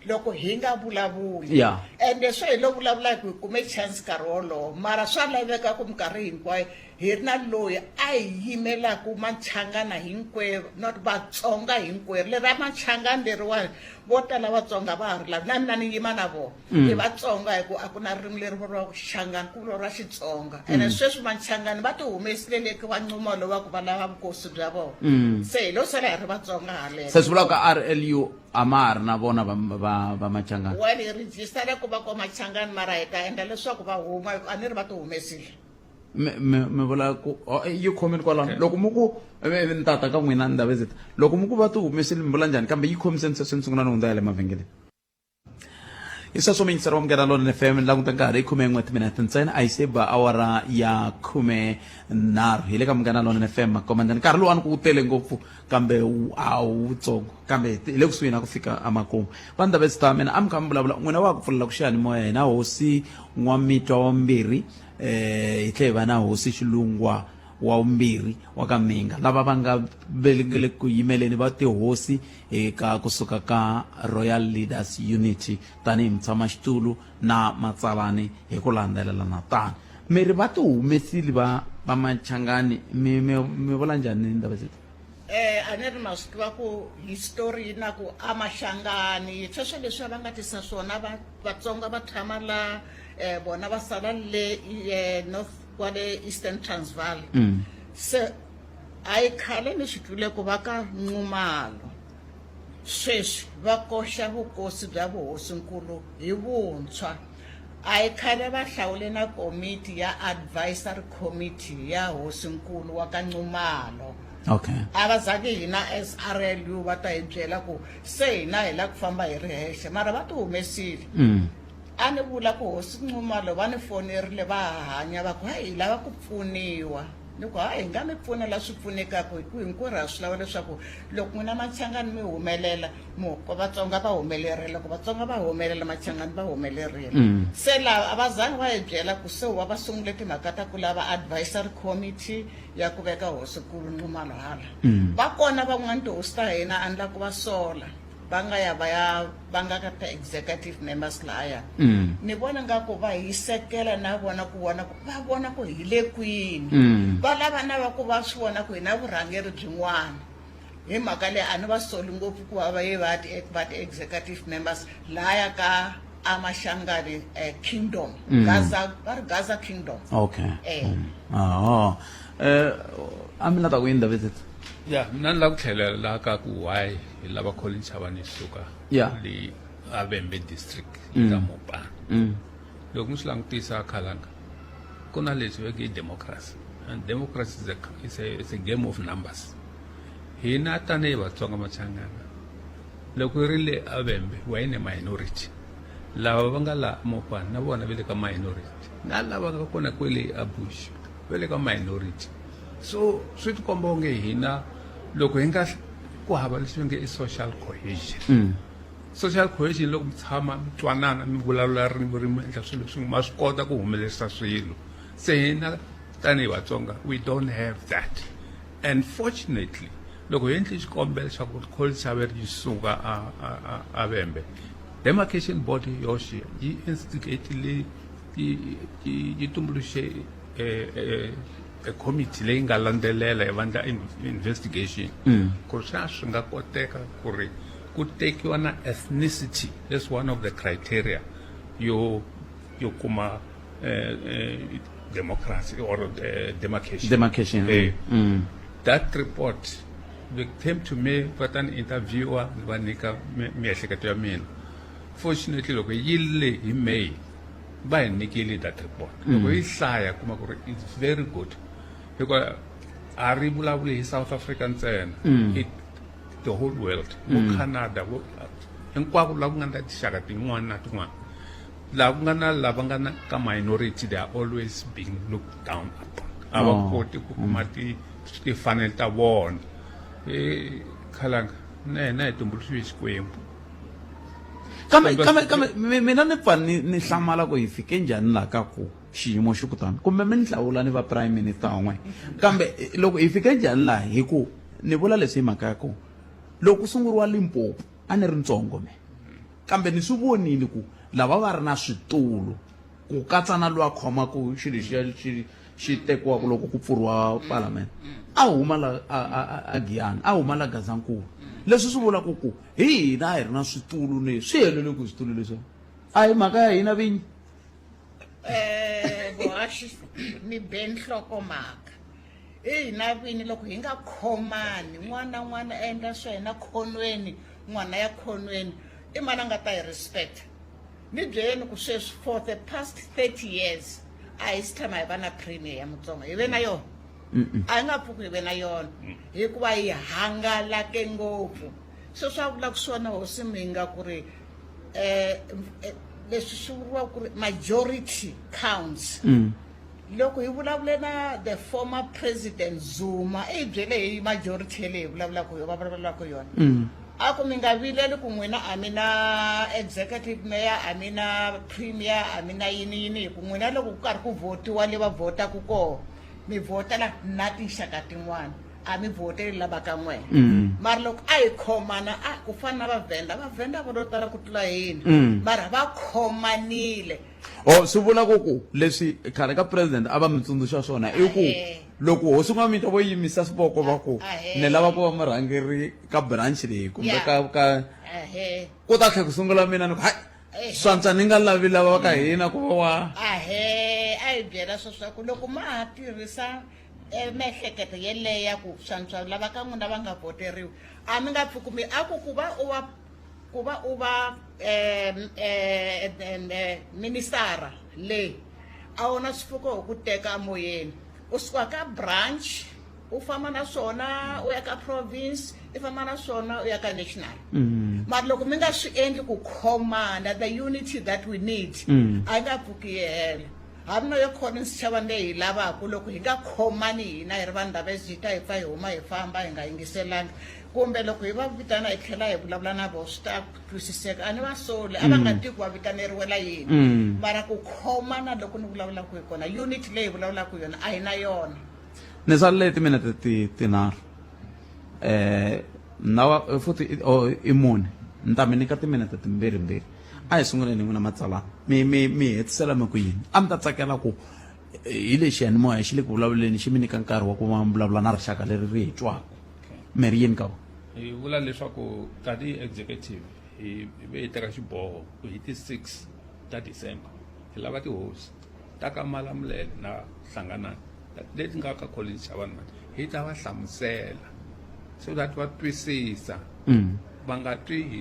loko hi nga vulavuli Yeah. ende swo hi lo vulavula ku hi kume chance nkarhi wolowo mara swa laveka ku minkarhi hinkwayo hi ri na loyi a hi yimelaku Machangana hinkwerhu not vatsonga hinkwerhu lera Machangana leriwani vo tala vatsonga va ha ri lavi na mina ni yima na vona hi vatsonga hi ku a ku na ririmi leri vuriwaka Xangana ku vulavuriwa Xitsonga ene sweswi Machangana va ti humesile leki va Nxumalo va ku va lava vukosi bya vona se hi lo sala hi ri vatsonga haleno se swi vula ka RLU a ma ha ri na vona va Machangana well hi rijistara ku va ko Machangana mara hi ta endla leswaku va huma a ni ri va ti humesile mi vula ku yi khomini kwalano loko mu ku ni tata ka n'wina ni Ndabezitha loko mu ku va ti humesile mi vula njhani kambe yi khomiseni se swi sungula ni hundza ya le mavhengeleni i sweswo mi yingiseriwa mugera London FM ni languta nkarhi 11 timinete ntsena a yi se ba awara ya 13 hi le ka mugera London FM makomandani nkarhi lowu a ni ku wu tele ngopfu kambe a wutsongo kambe hi le kusuhi na ku fika amakumu va Ndabezitha mina a mi kha mi vulavula n'wina wa ku pfulela ku xiyanimoya hina hosi Nwamitwa wa mbirhi hi tlhela hi va na hosi Xilungwa wa vumbirhi wa ka Minga lava va nga velekele ku yimeleni va tihosi eka kusuka ka Royal Leaders Unity tanihi mutshamaxitulu na matsalani hi ku landzelelana tani mi ri va ti humesile va Machangani mi vula njhani Ndabezitha a ni ri ma swi tiva ku history na ku a Maxangani sweswo leswi va nga tisa swona vatsonga va tshama la bona va sala le north kwale Eastern Transvaal se a yi khale ni swi twile ku va ka Nxumalo sweswi va koxa vukosi bya vuhosinkulu hi vuntshwa a yi khale va hlawule na komiti ya advisory committee ya hosinkulu wa ka Nxumalo okay a va zangi hina SRLU va ta hi byela ku se hina hi la ku famba hi ri hexe mara va ti humesile a ni vula ku hosi Nxumalo va ni fonerile va hanya va ku hayi hi lava ku pfuniwa ni ku hayi hi nga mi pfunela swi pfunekaka hi ku hinkwenu ha swi lava leswaku loko n'wina Machangani mi humelela ku vatsonga va humelerile loko vatsonga va humelela Machangani va humelerile se lava a va zangi va hi byela ku se wa va sungule timhaka ta ku lava advisory committee ya ku veka hosinkulu Nxumalo hala va kona van'wani tihosi ta hina a endla ku va sola va nga ya va nga ka executive members laya ni vona nga ku va hi sekela na vona ku vona ku va vona ku hi le kwini va lava na va ku va swi vona ku hi na vurhangeri byin'wana hi mhaka leyi a ni va soli ngopfu ku va va ti-executive members laya ka Amashangani kingdom Gaza va ri Gaza kingdom okay ami lava ku yini David ya mina ni lava ku tlhelela laha ka ku why hi lava Colin Chavani suka Yeah. le Avembe district eka Mopani loko mi swi langutisa Khalanga ku na leswi va nge democracy, and democracy is a game of numbers. Hina tanihi Vatsonga Machangana loko ri le Avembe wa ine minority, lava va nga la Mopani na vona va le ka minority, na lava nga kona kwele aBush va le ka minority. So swi ti komba onge hina loko hi nga ku hava leswi nge i social cohesion. Social cohesion loko mi tshama mi twanana mi vulavula ririmi endla swilo swin'we ma swi kota ku humelerisa swilo. Se hina tanihi Vatsonga we don't have that, and fortunately loko hi endli xikombelo xa ku Colin Chavani yi suka a Avembe, demarcation body yoxe yi instigatile yi tumbuluxe a committee leyi nga landzelela hi vandla investigation ku ri swi nga koteka ku ri ku tekiwa na ethnicity as one of the criteria yo kuma democracy or demarcation. That report, they came to me but an interviewer vanika miehleketo ya mina. Fortunately loko yile hi May ba nikili that report loko yi hlaya kuma ku ri it's very good because a ri vulavuli hi South Africa ntsena, the whole world, Canada, hinkwako lava nga na tinxaka tin'wana na tin'wana, lava nga na lava nga na ka minority, they are always being looked down upon. A va koti ku kuma timfanelo ta vona. Khalanga na hina hi tumbuluxiwe Xikwembu. kambe mina ni pfa ni hlamala ku hi fike njhani laha ka ku xiyimo xi kutani kumbe mi ni hlawula ni va prime minister n'we, kambe loko hi fike njhani laha hi ku ni vula leswi hi mhaka ya ku loko sunguriwa Limpopo a ni ri ntsongo me, kambe ni swi vonile ku lava va ri na switulu ku katsa na loyi a khomaku xilo xi tekiwaka loko ku pfuriwa parliament a huma la a Giyani, a huma la Gazankulu. Leswi swi vulaka ku hina hi ri na switulu leswi swi helele ku switulu leswi a hi mhaka ya hina vinyi. Bohaxi mi be nhloko mhaka hina vini loko hi nga khomani, n'wana n'wana endla swa hina khonweni, n'wana ya khonweni i mani a nga ta hi respect. Ni byeleni ku sweswi for the past 30 years a hi si tshama hi va na premier ya Mutsonga, hi ve na yona a hi nga pfuki hi ve na yona hikuva hi hangalake ngopfu. So swa vula ku swona hosi Minga ku ri leswi swi vuriwa ku ri majority counts. Loko hi vulavule na the former president Zuma i byele hi majority leyi vulavulaka yo va vulavulaka yona, a ku mi nga vileli ku n'wina a mi na executive mayor, a mi na premier, a mi na yini hi ku n'wina loko ku karhi ku votiwa le va votaku koho mi votela na tinxaka tin'wana, a mi voteli lava ka n'wena. Mara loko a hi khomana ku fana na Vavenda vo tala ku tlula hina, mara va khomanile. Swi vula ku leswi khale ka president a va mi tsundzuxa swona i ku loko hosi n'wamita vo yimisa swivoko va ku ni lava ku va murhangeri ka branch leyi kumbe ka ku ta tlhe ku sungula mina ni ku hayi swantswa ni nga lavi lava va ka hina ku va wa a hi byela swa ku loko ma ha tirhisa miehleketo yeleya ku swantswa lava ka n'wina va nga voteriwi a mi nga pfukumi a ku va u va ministara leyi a wona swifuko hi ku teka moyeni, u suka ka branch u famba na swona u ya ka province i famba na swona u ya ka national. Mara loko mi nga swi endli ku khomana, the unity that we need a yi nga pfuki yi hela. Hambi na yo Colin Chavani leyi hi lavaka loko hi nga khomani hina hi ri vanhu lava zita hi pfa hi huma hi famba hi nga yingiselanga, kumbe loko hi va vitana hi tlhela hi vulavula na vona swi ta twisiseka. A ni va soli a va nga tivi ku va vitaneriwela yini, mara ku khomana loko ni vulavulaka hi kona, unity leyi hi vulavulaka yona a hi na yona. ni salele timinete tinharhu na futhi i mune ni ta mi nyika timinete timbirhimbirhi. A hi sunguleni n'wina matsalana mi hetisela mi ku yini a mi ta tsakela ku hi lexi xiyanimoya xi le ku vulavuleni xi mi nyika nkarhi wa ku va mi vulavula na rixaka leri ri hi twaka mi ri yini ka wona? hi vula leswaku tani executive hi ve teka xiboho ku hi ti 6 ta December hi lava tihosi ta ka Malamulele na Hlanganani leti nga ka Collins Chavani hi ta va hlamusela so that va twisisa va nga twi hi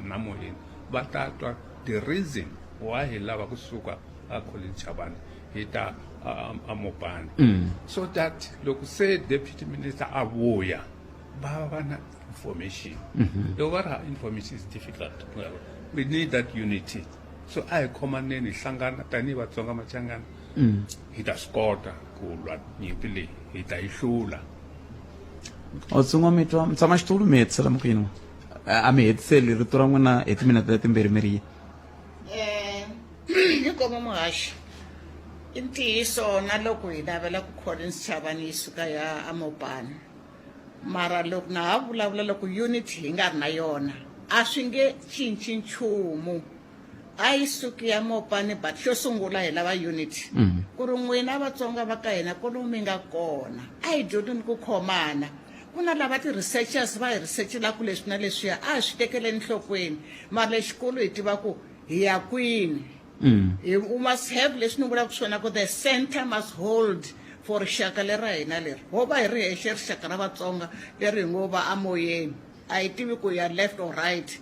na moyeni va ta twa the reason why hi lava kusuka a Collins Chavani hi ta a Mopani so that loko se deputy minister a vuya va na information loko information is difficult we need that unity so I khomaneni hlangana tani Vatsonga Machangana hi ta skota ku lwa nyimpi leyi hi ta yihlula o tsungo mitwa mtsama xitulu mi hetisela mokwini a mi hetiseli rito ra n'wina hi timinete timbirhi mi ri inkomo muhaxi i ntiyiso na loko hi navela ku Collins Chavani yi suka ya a Mopani mara loko na ha vulavula loko unity hi nga ri na yona a swi nge cinci nchumu a yi suki ya Mopani but xo sungula hi lava unity ku ri n'wina Vatsonga va ka hina ku mi nga kona a hi dyondzeni ku khomana ku na lava ti-researchers va hi researchelaku leswi na leswiya a hi swi tekeleni nhlokweni mara lexikulu hi tiva ku hi ya kwini you must have leswi ni vulaka swona ku the center must hold for rixaka lera hina leri ho va hi ri hexe rixaka ra Vatsonga leri hi ngo va amoyeni a hi tivi ku ya left or right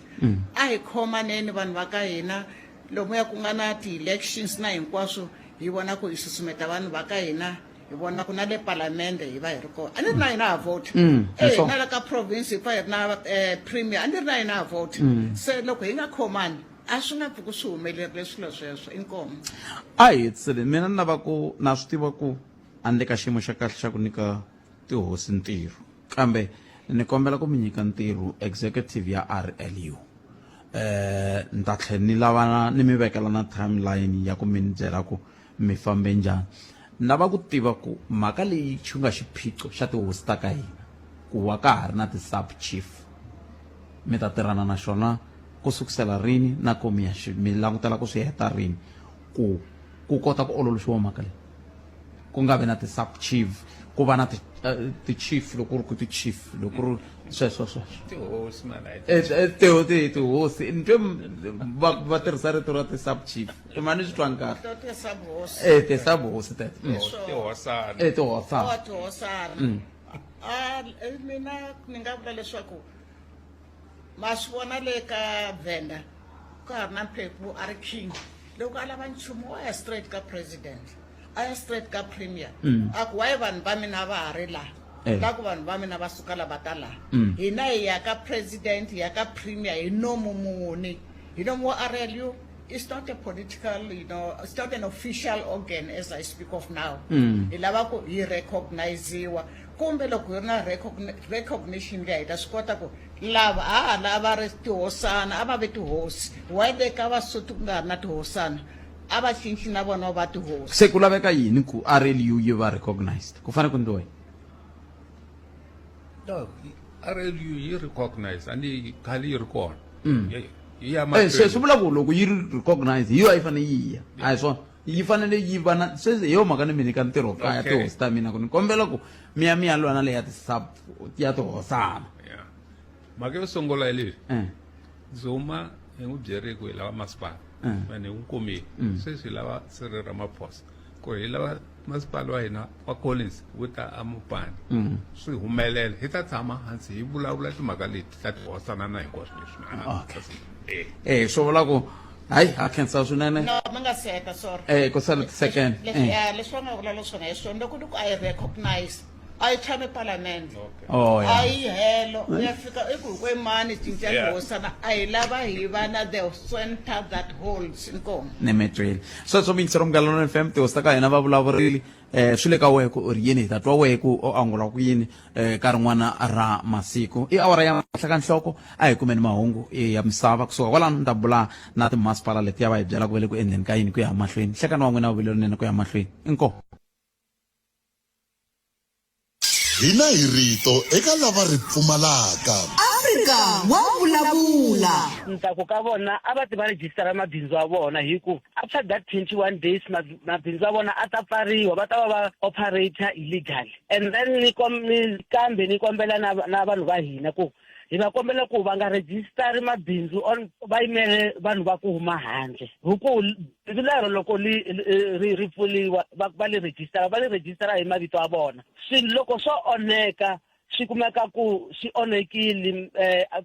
a hi khomaneni vanhu va ka hina lomuya ku nga na ti-elections na hinkwaswo hi vona ku hi susumeta vanhu va ka hina hi vona ku na le palamende hi va hi ri kona a ni ri na hina ha vote na le ka province hi fa hi ri na premier a ni ri na hina ha vote se loko hi nga khomani a swi nga pfuki swi humelerile swilo sweswo inkomo a hi hetisele mina ni lava ku na swi tiva ku a ni le ka xiyimo xa kahle xa ku nyika tihosi ntirho kambe ni kombela ku mi nyika ntirho executive ya RLU ni ta tlhela ni lavana ni mi vekela na timeline ya ku mi ni byela ku mi fambe njhani ni lava ku tiva ku mhaka leyi xi nga xiphiqo xa tihosi ta ka hina ku wa ka ha ri na ti-sub chief mi ta tirhana na xona ku sukusela rini na ku mi langutela ku swi heta rini ku kota ku ololoxiwa mhaka leyi ku nga vi na ti-sub chief ku va na ti-chief loko ri ku ti-chief loko ri sweswo tihosi mana tihosi ni twe va tirhisa rito ra ti-sub chief mani swi twa nkarhi to ti-subhosi ti-sub hosi tete tihosana tihosana tihosana mina ni nga vula leswaku ma swi vona le ka Venda ka ha ri na mphephu a ri king loko a lava nchumu wa ya straight ka president a ya straight ka premier a ku waye vanhu va mina va ha ri laha la ku vanhu va mina va suka la va ta laha hina hi ya ka president hi ya ka premier hi nomu muni hi nomu wa RLU it's not a political it's not an official organ as I speak of now hi lava ku hi recogniziwa kumbe loko hi ri na recognition leyi hi ta swi kota ku lava lava ri tihosana a va ve tihosi why le ka Vasotho ku nga ri na tihosana a va cinci na vona va tihosi se ku laveka yini ku RLU yi va recognized ku fanele ku endliwa RLU yi recognize and khale yi ri kona swi vula ku loko yi ri recognized hi yo a yi fanele yi ya a hi swona yi fanele yi va na sweswi hi yo mhaka ni mi nyika ntirho kaya tihosi ta mina ku ni kombela ku mi ya lwana leyi ya tihosana mhaka yo sungula hi leyi Zuma hi n'wi byeri ku hi lava masipala ene hi n'wi kumile sweswi hi lava Cyril Ramaphosa ku hi lava masipala wa hina wa Collins wu ta a Mopani swi humelela hi ta tshama hansi hi vulavula timhaka leti ta tihosana na hinkwaswo leswi swi vula ku hayi ha khensa swinene no mi nga seta sorry ku sala ti-second leswi va nga vulavula swona hi swona loko loko a yi recognize a yi tshame palamende ya a yi helo ya fika i ku kwemani cinca tihosana a hi lava hi va na the center that holds inkomo ni mi twile sweswo mi yingisela Munghana FM tihosi ta ka hina va vulavurile swi le ka wehe ku u ri yini hi ta twa wehe ku u angula ku yini ka rin'wana ra masiku i awara ya mahlaka nhloko a hi kumeni mahungu ya misava kusuka kwalano ni ta bula na timasipala leti ya va hi byela ku ve le ku endleni ka yini ku ya mahlweni hlekani wa n'wina vuvile rinene ku ya mahlweni inkomo hina hi rito eka lava ri pfumalaka Afrika wa vulavula ntsako ka vona a va ti va rejistara mabindzu ya vona hi ku after that 21 days mabindzu ya vona a ta pfariwa va ta va va operator illegally and then ni kombela na vanhu va hina ku hi va kombela ku va nga register mabindzu va yimele vanhu va ku huma handle hikuva bindzu lero loko ri pfuliwa va li register hi mavito ya vona swilo loko swo onheka swi kumeka ku swi onhekile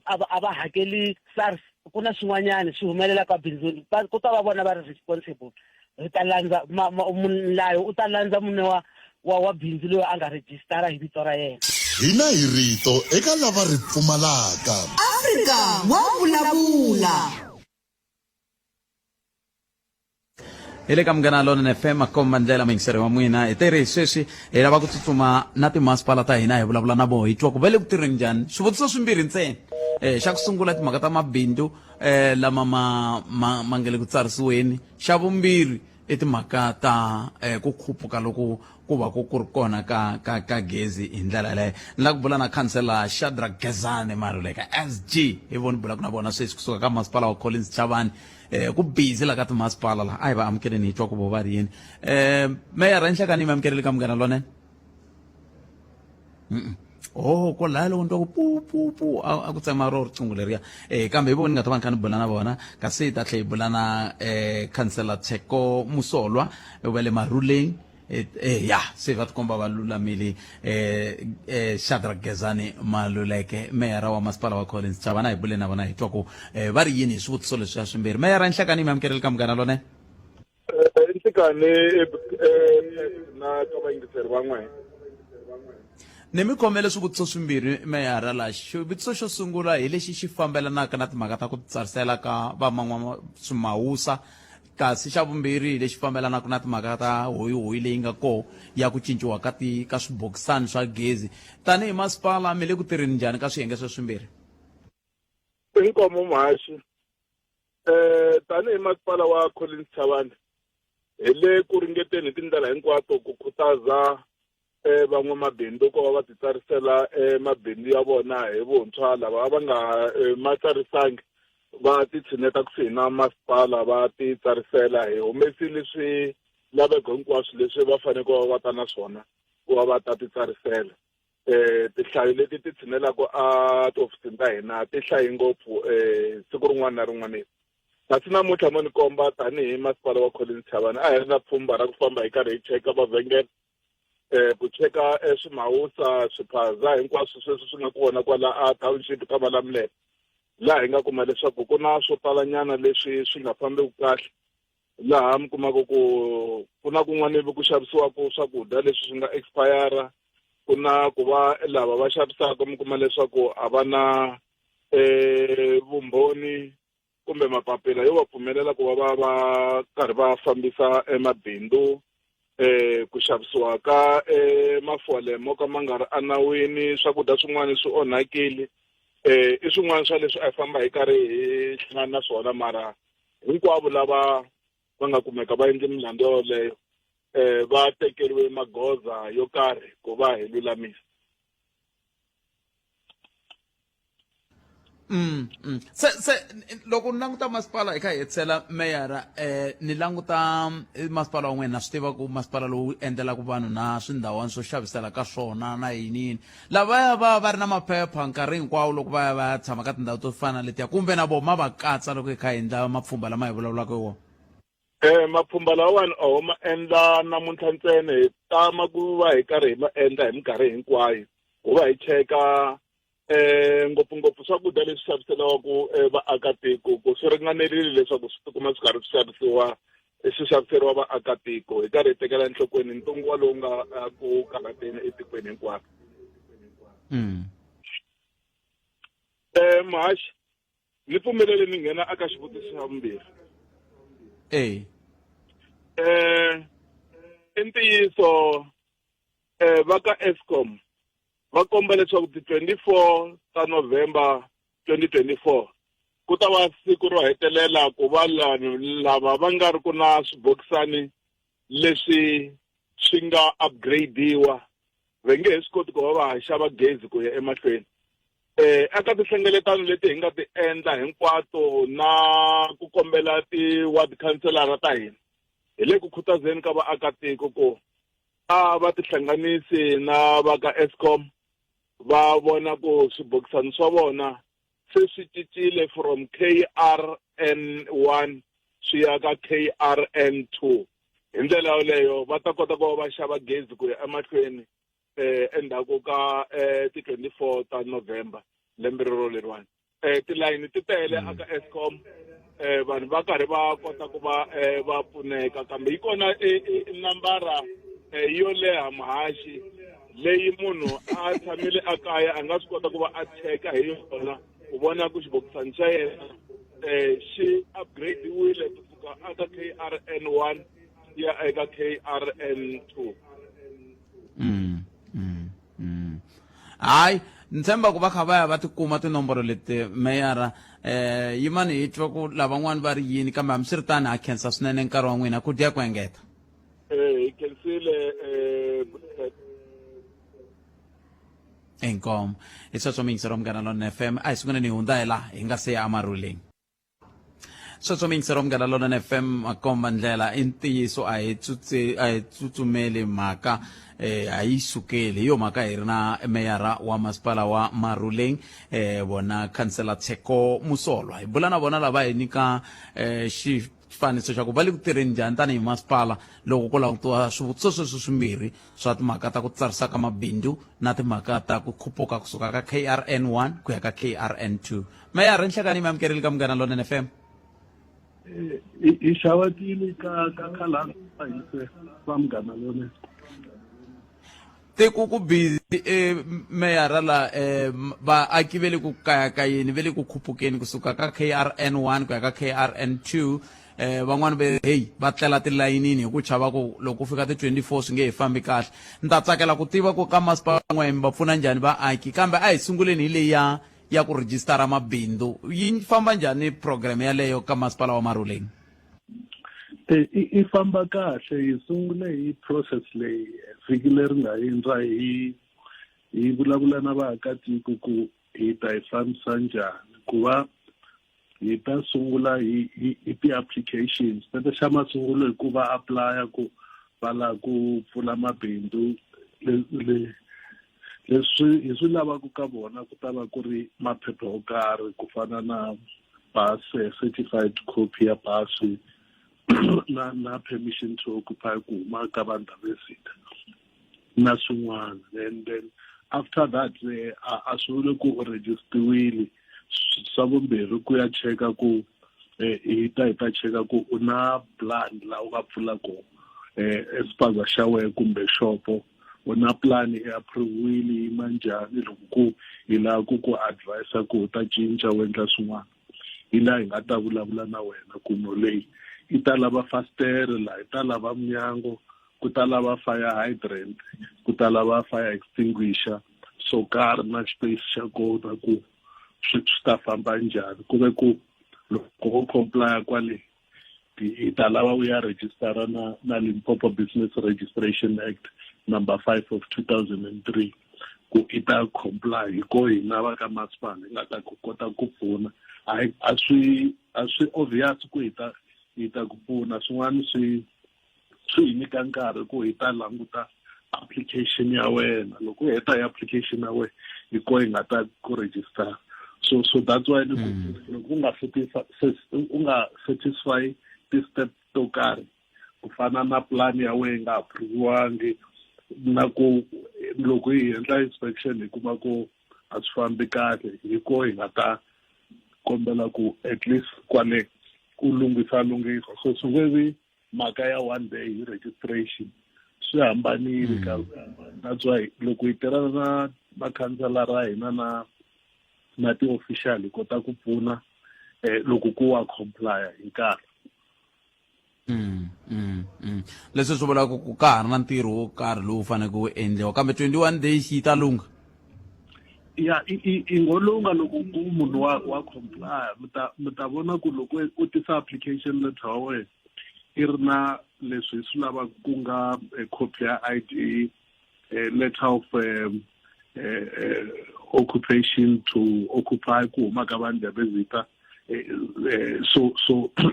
a va hakeli SARS ku na swin'wanyana swi humelela ka bindzu ku ta va vona va ri responsible hi ta landza mulayo u ta landza mune wa bindzu loyi a nga register hi vito ra yena. Hina hi rito eka lava ri pfumalaka. Afrika wa vulavula. Ile ka Munghana Lonene FM akomba ndlela mingiseri wa n'wina hi tirhi sweswi hi lava ku tsutsuma na timasipala ta hina hi vulavula na vona hi twa ku va le ku tirheni njhani swivutiso swimbirhi ntsena xa ku sungula timhaka ta mabindzu lama ma nge le ku tsarisiweni xa vumbirhi i timhaka ta ku khuphuka loko ku va ku ri kona ka gezi hi ndlela yaleyo ni la ku vula na khansela Shadrack Gezani Maluleka SG hi vona bulaka na vona sweswi kusuka ka masipala wa Collins Chavani ku busy la ka timasipala la a hi va amukeleni hi twa ku vo va ri yini meyara Nhlekani mi amukeleli ka Munghana Lonene ko laya loko ni twa ku pu a ku tsema ro riqingho leriya kambe hi vona ni nga ta va ni kha ni bula na vona kasi hi ta tlhe hi bula na khansela Tsheko Musolwa va le Maruleng ya se va tikomba va lulamile Shadrack Gezani Maluleke meyara wa masipala wa Collins Chavani hi bule na vona hi twa ku va ri yini hi swivutiso leswi swimbirhi meyara Nhlekani mi amukeleli ka Munghana Lonene Nhlekani na ka vayingiseri van'we ni mi khomele swivutiso swimbirhi meyara la xivutiso xo sungula hi lexi xi fambelanaka na timhaka ta ku tsarisela ka vaman'wa swimawusa kasi xa vumbirhi hi lexi fambelanaka na timhaka ta hoyi leyi nga koho ya ku cinciwa ka swibokisani swa gezi tanihi masipala mi le ku tirheni njhani ka swiyenge swimbirhi inkomo Muhashi tanihi masipala wa Collins Chavani hi le ku ringeteni hi tindlela hinkwato ku khutaza van'wamabindzu ku va va ti tsarisela mabindzu ya vona hi vuntshwa lava va nga ma tsarisangi va ti tshineta kusuhi na masipala va ti tsarisela hi humesile swilaveko hinkwaswo leswi va fanele ku va ta na swona ku va va ta ti tsarisela tihlayo leti ti tshinelaka a tiofisini ta hina ti hlayi ngopfu siku rin'wana na rin'wana kasi namuntlha mo ni komba tanihi masipala wa Collins Chavani a hi ri na pfhumba ra ku famba hi karhi hi cheka mavhengele ku cheka swimawusa swiphaza hinkwaswo sweswi swi nga kona kwala a township ka Malamulele laha hi nga kuma leswaku ku na swo talanyana leswi swi nga fambeki kahle laha mi kumaka ku na kun'wana ku xavisiwaka swakudya leswi swi nga expire ku na ku va lava va xavisaka mi kuma leswaku a va na vumbhoni kumbe mapapila yo va pfumelela ku va karhi va fambisa mabindzu ku xavisiwa ka mafole mo ka ma nga ri anawini swakudya swin'wana swi onhakile i swin'wana swa leswi a hi famba hi karhi hi hlangana na swona mara hinkwavo lava va nga kumeka va endle milandzu yoleyo va tekeriwe magoza yo karhi ku va hi lulamisa se loko ni languta masipala hi kha hi hetisela meyara ni languta masipala wa n'wena na swi tiva ku masipala lowu endlelaka vanhu na swindhawani swo xavisela ka swona na yiniyini lavaya va ri na maphepha nkarhi hinkwawo loko va ya tshama ka tindhawu to fana na letiya kumbe na vona ma va katsa loko hi kha hi endla mapfhumba lama hi vulavulaka hi wona mapfhumba lawani a ho ma endla namuntlha ntsena hi tama ku va hi karhi hi ma endla hi minkarhi hinkwayo ku va hi cheka ngopfungopfu swakudya leswi xaviseriwaka vaakatiko ku swi ringanerile leswaku swi tikuma swi karhi swi xaviseriwa vaakatiko hi karhi hi tekela enhlokweni ntungu wa lowu nga ku karhateni etikweni hinkwaro Muhashi ni pfumelele ni nghena aka xivutiso xa vumbirhi i ntiyiso va ka Eskom va komba leswaku ti 24 ta November 2024 ku ta va siku ro hetelela ku va lava va nga ri ku na swibokisani leswi swi nga upgradiwa va nge he swi koti ku va va ha xava gezi ku ya emahlweni eka tihlengeletano leti hi nga ti endla hinkwato na ku kombela ti-ward councilor ta hina hi le ku khutazeni ka vaakatiko ku a va tihlanganisi na va ka Eskom va vona ku swibokisani swa vona se swi cincile from KRN1 swi ya ka KRN2 hi ndlela yoleyo va ta kota ku va xava gezi ku ya emahlweni endzhaku ka ti 24 ta November lembe leriwani tilayini ti tele aka Eskom vanhu va karhi va kota ku va pfuneka kambe yi kona nambara yo leha Muhashi leyi munhu a tshamile akaya a nga swi kota ku va a cheka hi yona u vona ku xibokisani xa yena xi upgrade-iwile kusuka aka KRN1 ya eka KRN2. Hayi ntshemba ku va kha va ya va tikuma tinomboro leti meyara yimani hi twa ku lavan'wani va ri yini kambe hambiswiritano ha khensa swinene nkarhi wa n'wina ku dya ku engeta Hi khensile enkom i sweswo rom Munghana Lonene FM a hi sungula ni hundza hi laha hi nga se ya amaruleni sweswo rom Munghana Lonene FM makomba ndlela i ntiyiso a hi tsutsumeli mhaka a yi sukeli hi yo mhaka hi ri na meyara wa masipala wa Maruleng bona khansela Tsheko Musolwa hi bula na vona lava hi nyika xifaniso xa ku va le ku tirheni njhani tanihi masipala loko ku langutiwa swivutiso sweswi swimbirhi swa timhaka ta ku tsarisa ka mabindzu na timhaka ta ku khupuka kusuka ka KRN1 ku ya ka KRN2 meyara nhlekani mi amukerile ka Munghana Lonene FM i xavatile ka khalanga hise va Munghana Lonene teku ku busy meyara la vaaki ve le ku kayakayeni ve le ku khupukeni kusuka ka KRN1 ku ya ka KRN2 van'wani ve hey va tlela tilayinini hi ku chava ku loko ku fika ti 24 swi nge hi fambi kahle ni ta tsakela ku tiva ku ka masipala n'wina va pfuna njhani vaaki kambe a hi sunguleni hi leyi ya ku rejistara mabindzu yi famba njhani program yaleyo ka masipala wa Maruleng i famba kahle hi sungule hi process leyi vhiki leri nga hundza hi vulavula na vaakatiko ku hi ta hi fambisa njhani ku va hi ta sungula hi ti-applications tata xa masungulo hi ku va applya ku va lava ku pfula mabindzu leswi hi swi lavaka ka vona ku ta va ku ri maphepha yo karhi ku fana na pasi certified copy ya pasi na permission to occupy ku huma ka vanhu va visita na swin'wana and then after that a swi vuli ku u registiwile swa vumbirhi ku ya cheka ku hi ta cheka ku u na plan la u nga pfula ko espaza xa wena kumbe shopo u na plan e approviwile yi manjani loko ku hi lava ku advise ku u ta cinca u endla swin'wana hi laha hi nga ta vulavula na wena ku no leyi i ta lava fastere la i ta lava mnyango ku ta lava fire hydrant ku ta lava fire extinguisher so karhi na space xa kona ku swi ta famba njhani ku ve ku loko u comply kwale i ta lava u ya register na Limpopo Business Registration Act number 5 of 2003 ku i ta comply hi ko hina va ka masipala hi nga ta kota ku pfuna a swi obvious ku hi ta ku pfuna swin'wana swi hi nyika nkarhi ku hi ta languta application ya wena loko u heta hi application ya wena hi ko hi nga ta ku register so that's why loko u nga satisfy ti-step to karhi ku fana na plan ya wena nga approviwangi na ku loko hi endla inspection hi kuma ku a swi fambi kahle hi ko hi nga ta kombela ku at least kwale ku lunghisa so swi nge vi mhaka ya one day registration swi hambanile ka that's why loko hi tirhana na makhanselara ra hina na ti-official hi kota ku pfuna loko ku wa comply hi nkarhi leswi swi vulaka ku ka ha ri na ntirho wo karhi lowu faneleke wu endliwa kambe 21 days yi ta lunga ya i ngolunga loko ku munhu wa comply mi ta vona ku loko u tisa application letter wa wena i ri na leswi swi lavaka ku nga copy ya ID letter of occupation to occupy ku huma ka vanhu va visita so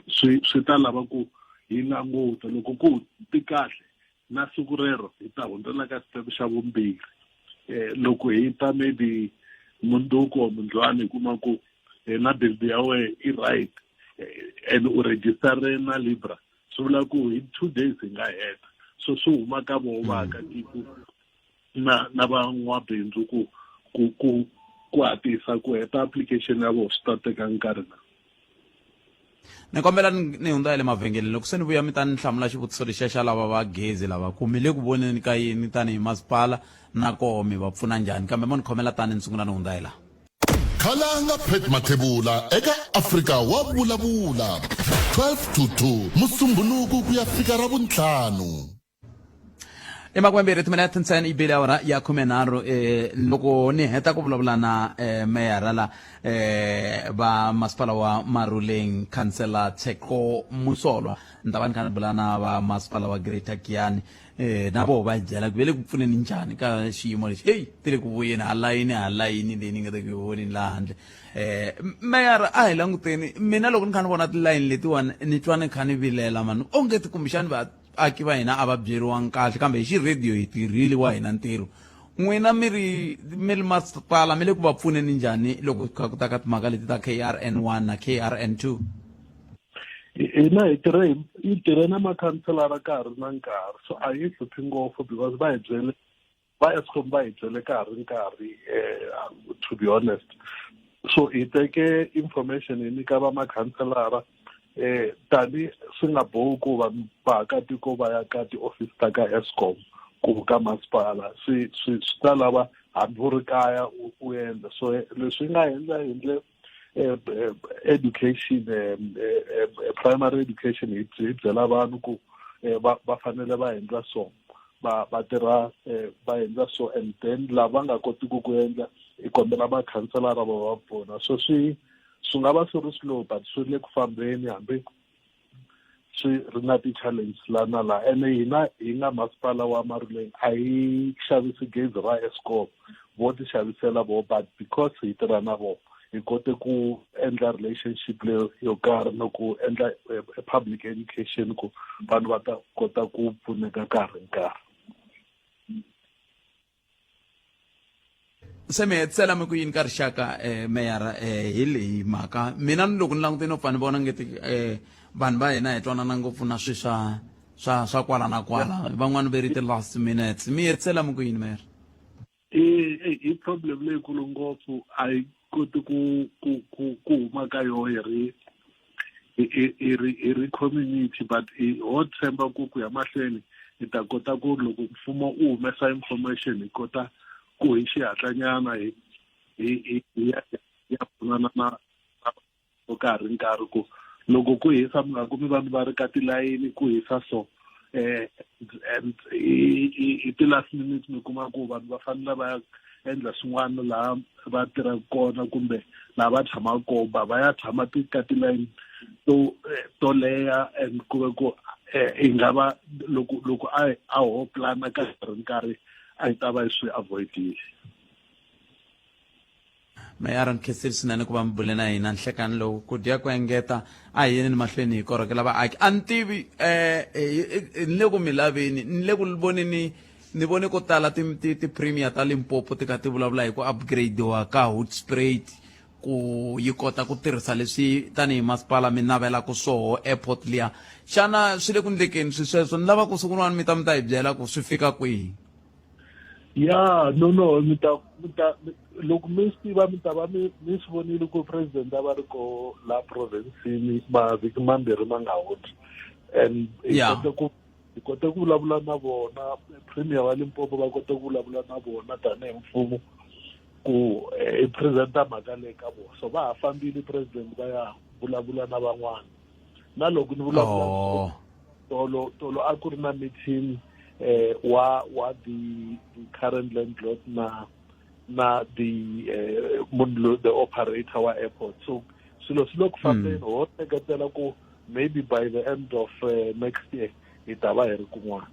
swi ta lava ku hi languta loko ku ti kahle na siku rero hi ta hundzela ka step xa vumbirhi loko hi ta maybe munduku or mundlwana hi kuma ku na build ya we i right and u register na Libra swi vula ku hi 2 days hi nga heta so swi huma ka vo vaakatiko na van'wabindzu ku hatisa ku heta application ya vo swi ta teka nkarhi na ni kombela ni hundza le mavhengeleni loko se ni vuya mi ta ni hlamula xivutiso lexiya xa lava va gezi lava ku mi le ku voneni ka yini tanihi masipala na koho mi va pfuna njhani kambe mo ni khomela tani ni sungula ni hundza hi laha khalanga Pat Mathebula eka Afrika wa vulavula 12 to 2 musumbhunuku ku ya fika ra vuntlhanu emakwemberi timinete ntsena i bile awara ya 13 loko ni heta ku vulavula na meyara la va masipala wa Maruleng councillor Tsheko Musolwa ni ta va ni kha ni bula na va masipala wa Greater Giyani na vo va byela ku ve le ku pfuneni njhani ka xiyimo lexi heyi ti le ku vuyeni halayini leyi ni nga te ku voni laha handle meyara a hi languteni mina loko ni kha ni vona tilayini letiwani ni twa ni kha ni vilela mani onge ti kumbexani vaaki va hina a va byeriwangi kahle kambe hi xiradiyo hi tirhile wa hina ntirho n'wina mi ri masipala mi le ku va pfuneni njhani loko ku ta ka timhaka leti ta KRN1 na KRN2 hina hi tirhe na makhanselara nkarhi na nkarhi so a hi hluphi ngopfu because va Eskom va hi byele nkarhi to be honest so hi teke information hi nyika va makhanselara tani swi nga bohi ku vaakatiko va ya ka ti-office ta ka Eskom ku ka masipala swi ta lava hambi u ri kaya u endla so leswi nga endle education primary education hi byela vanhu ku va fanele va endla so va tirha va endla so and then lava nga kotiki ku endla hi kombela makhanselara va pfuna so swi nga va swi ri slow but swi le ku fambeni hambi swi ri na ti-challenge la na la ene hi nga masipala wa Maruleng a hi xavisi gezi ra Eskom vo ti xavisela vo but because hi tirha na vo hi kote ku endla relationship leyo yo karhi no ku endla public education ku vanhu va ta kota ku pfuneka nkarhi se mi hetisela mi ku yini ka rixaka meyara hi leyi mhaka mina ni loko ni langute no pfa ni vona ngeti vanhu va hina hi twanana ngopfu na swi swa kwala na kwala van'wani ve ri ti-last minutes mi hetisela mi ku yini meyara i problem leyikulu ngopfu a hi koti ku huma ka yoho hi ri community but ho tshemba ku ya mahlweni hi ta kota ku loko mfumo u humesa information hi kota ku hi xihatlanyana ya pfunana na nkarhi ku loko ku hisa mi nga kumi vanhu va ri ka tilayini ku hisa so and hi ti-last minutes mi kuma ku vanhu va fanele va ya endla swin'wana laha va tirhaka kona kumbe laha va tshamaka kona va ya tshama ka tilayini to leha and ku ve ku hi nga va loko a ho plana ka nkarhi a hi ta va hi swi avoidile meyara ni khensile swinene ku va mi bule na hina nhlekani lowu ku dya ku engeta a hi yeni mahlweni hi korhokela vaaki a ni tivi ni le ku mi laveni ni le ku voneni ni vone ko tala ti-premier ta Limpopo ti kha ti vulavula hi ku upgrade-iwa ka Hoedspruit ku yi kota ku tirhisa leswi tanihi masipala mi navelaka swoho airport liya xana swi le ku ndlekeni swi sweswo ni lava ku sikun'wana mi ta hi byela ku swi fika kwihi ya no mi ta loko mi swi tiva mi ta va mi swi vonile ku president a va ri ko la provincini mavhiki mambirhi ma nga hundzi and hi kote ku vulavula na vona premier wa Limpopo va kote ku vulavula na vona tanihi mfumo ku i presenta mhaka leyi ka vona so va ha fambile president va ya vulavula na van'wana na loko ni vulavula tolo a ku ri na meeting wa the current landlord na the operator wa airport so swilo swi le ku fambeni ho teketela ku maybe by the end of next year hi ta va hi ri kun'wana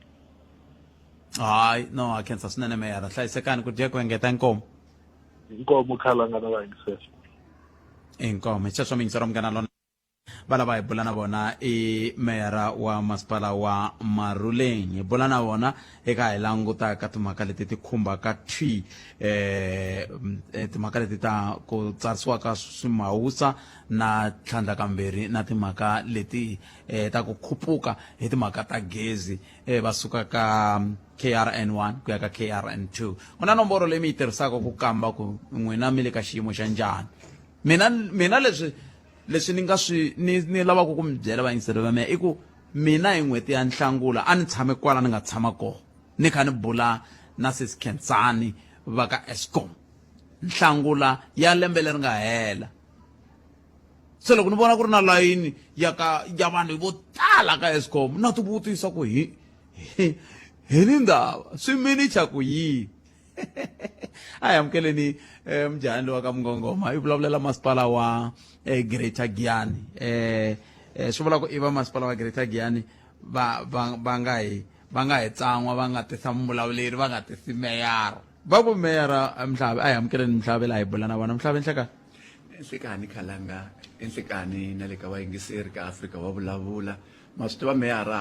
hayi no a khensa swinene meyara hlayisekani ku dya ku engeta inkomo khalanga na vayingisela inkomo hi sweswo mi yingisela munghana lona va lava hi bula na vona i meyara wa masipala wa Maruleng. Hi bula na vona eka hi languta ka timhaka leti ti khumbaka timhaka leti ta ku tsarisiwa ka swimhawusa na tlhandlakambirhi na timhaka leti ta ku khuphuka hi timhaka ta gezi va suka ka KRN1 ku ya ka KRN2. Ku na nomboro leyi mi yi tirhisaka ku kamba ku n'wina mi le ka xiyimo xa njhani. Mina leswi ni nga ni lavaka ku mi byela vayingiseri va mina i ku mina hi n'hweti ya Nhlangula a ni tshame kwala ni nga tshama kona ni kha ni bula na Sis Khensani va ka Eskom. Nhlangula ya lembe leri nga hela, se loko ni vona ku ri na layini ya vanhu vo tala ka Eskom na ti vutisa ku hi ni ndhawu swi minicha ku yini. A hi amukeleni mujahani lowa ka Mngongoma i vulavulela masipala wa Greater Giyani. Swi vula ku i va masipala wa Greater Giyani va nga hi tsan'wa va nga tisa muvulavuleri va nga tisi meyara. Va ku meyara Mhlabe, a hi amukeleni Mhlabe laha hi bula na vona. Mhlabe Nhlekani. Nhlekani Khalanga, Nhlekani na le ka vayingiseri ka Afrika va vulavula. Ma swi tiva meyara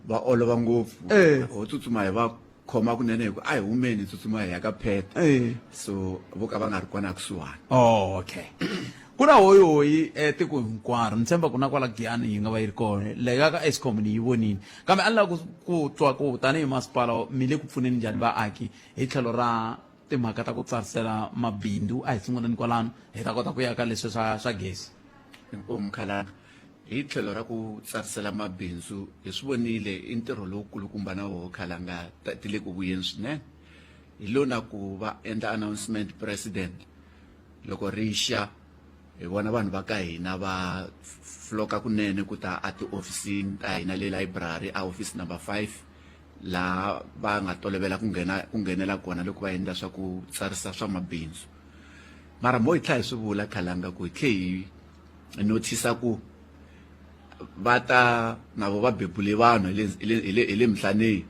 va olova ngopfu, ho tsutsuma hi va khoma kunene hi ku a hi humeni tsutsuma hi ya ka Pheta, so vo ka va nga ri kona kusuhani. Okay. Ku na hoyi tiko hinkwaro ni tshemba ku na kwala Giyani yi nga va yi ri kona lega ka Eskom ni yi vonini, kambe a ni lava ku twa ku tanihi masipala mi le ku pfuneni njhani vaaki hi tlhelo ra timhaka ta ku tsarisela mabindzu. A hi sunguleni kwalano hi ta kota ku ya ka leswi swa gezi. Inkomu Khalanga, hi tlhelo ra ku tsarisela mabindzu hi swi vonile i ntirho lowukulukumba na woho Khalanga ti le ku vuyeni swinene. Hi lona ku va endla announcement president loko rixa hi vona vanhu va ka hina va floka kunene ku ta a tiofisini ta hina le library a office number 5 laha va nga tolovela ku nghenela kona loko va endla swa ku tsarisa swa mabindzu. Mara mo hi tlha hi swi vula Khalanga ku hi tlhe hi notice ku va ta navo va bebule vanhu hi le Mhlaneni.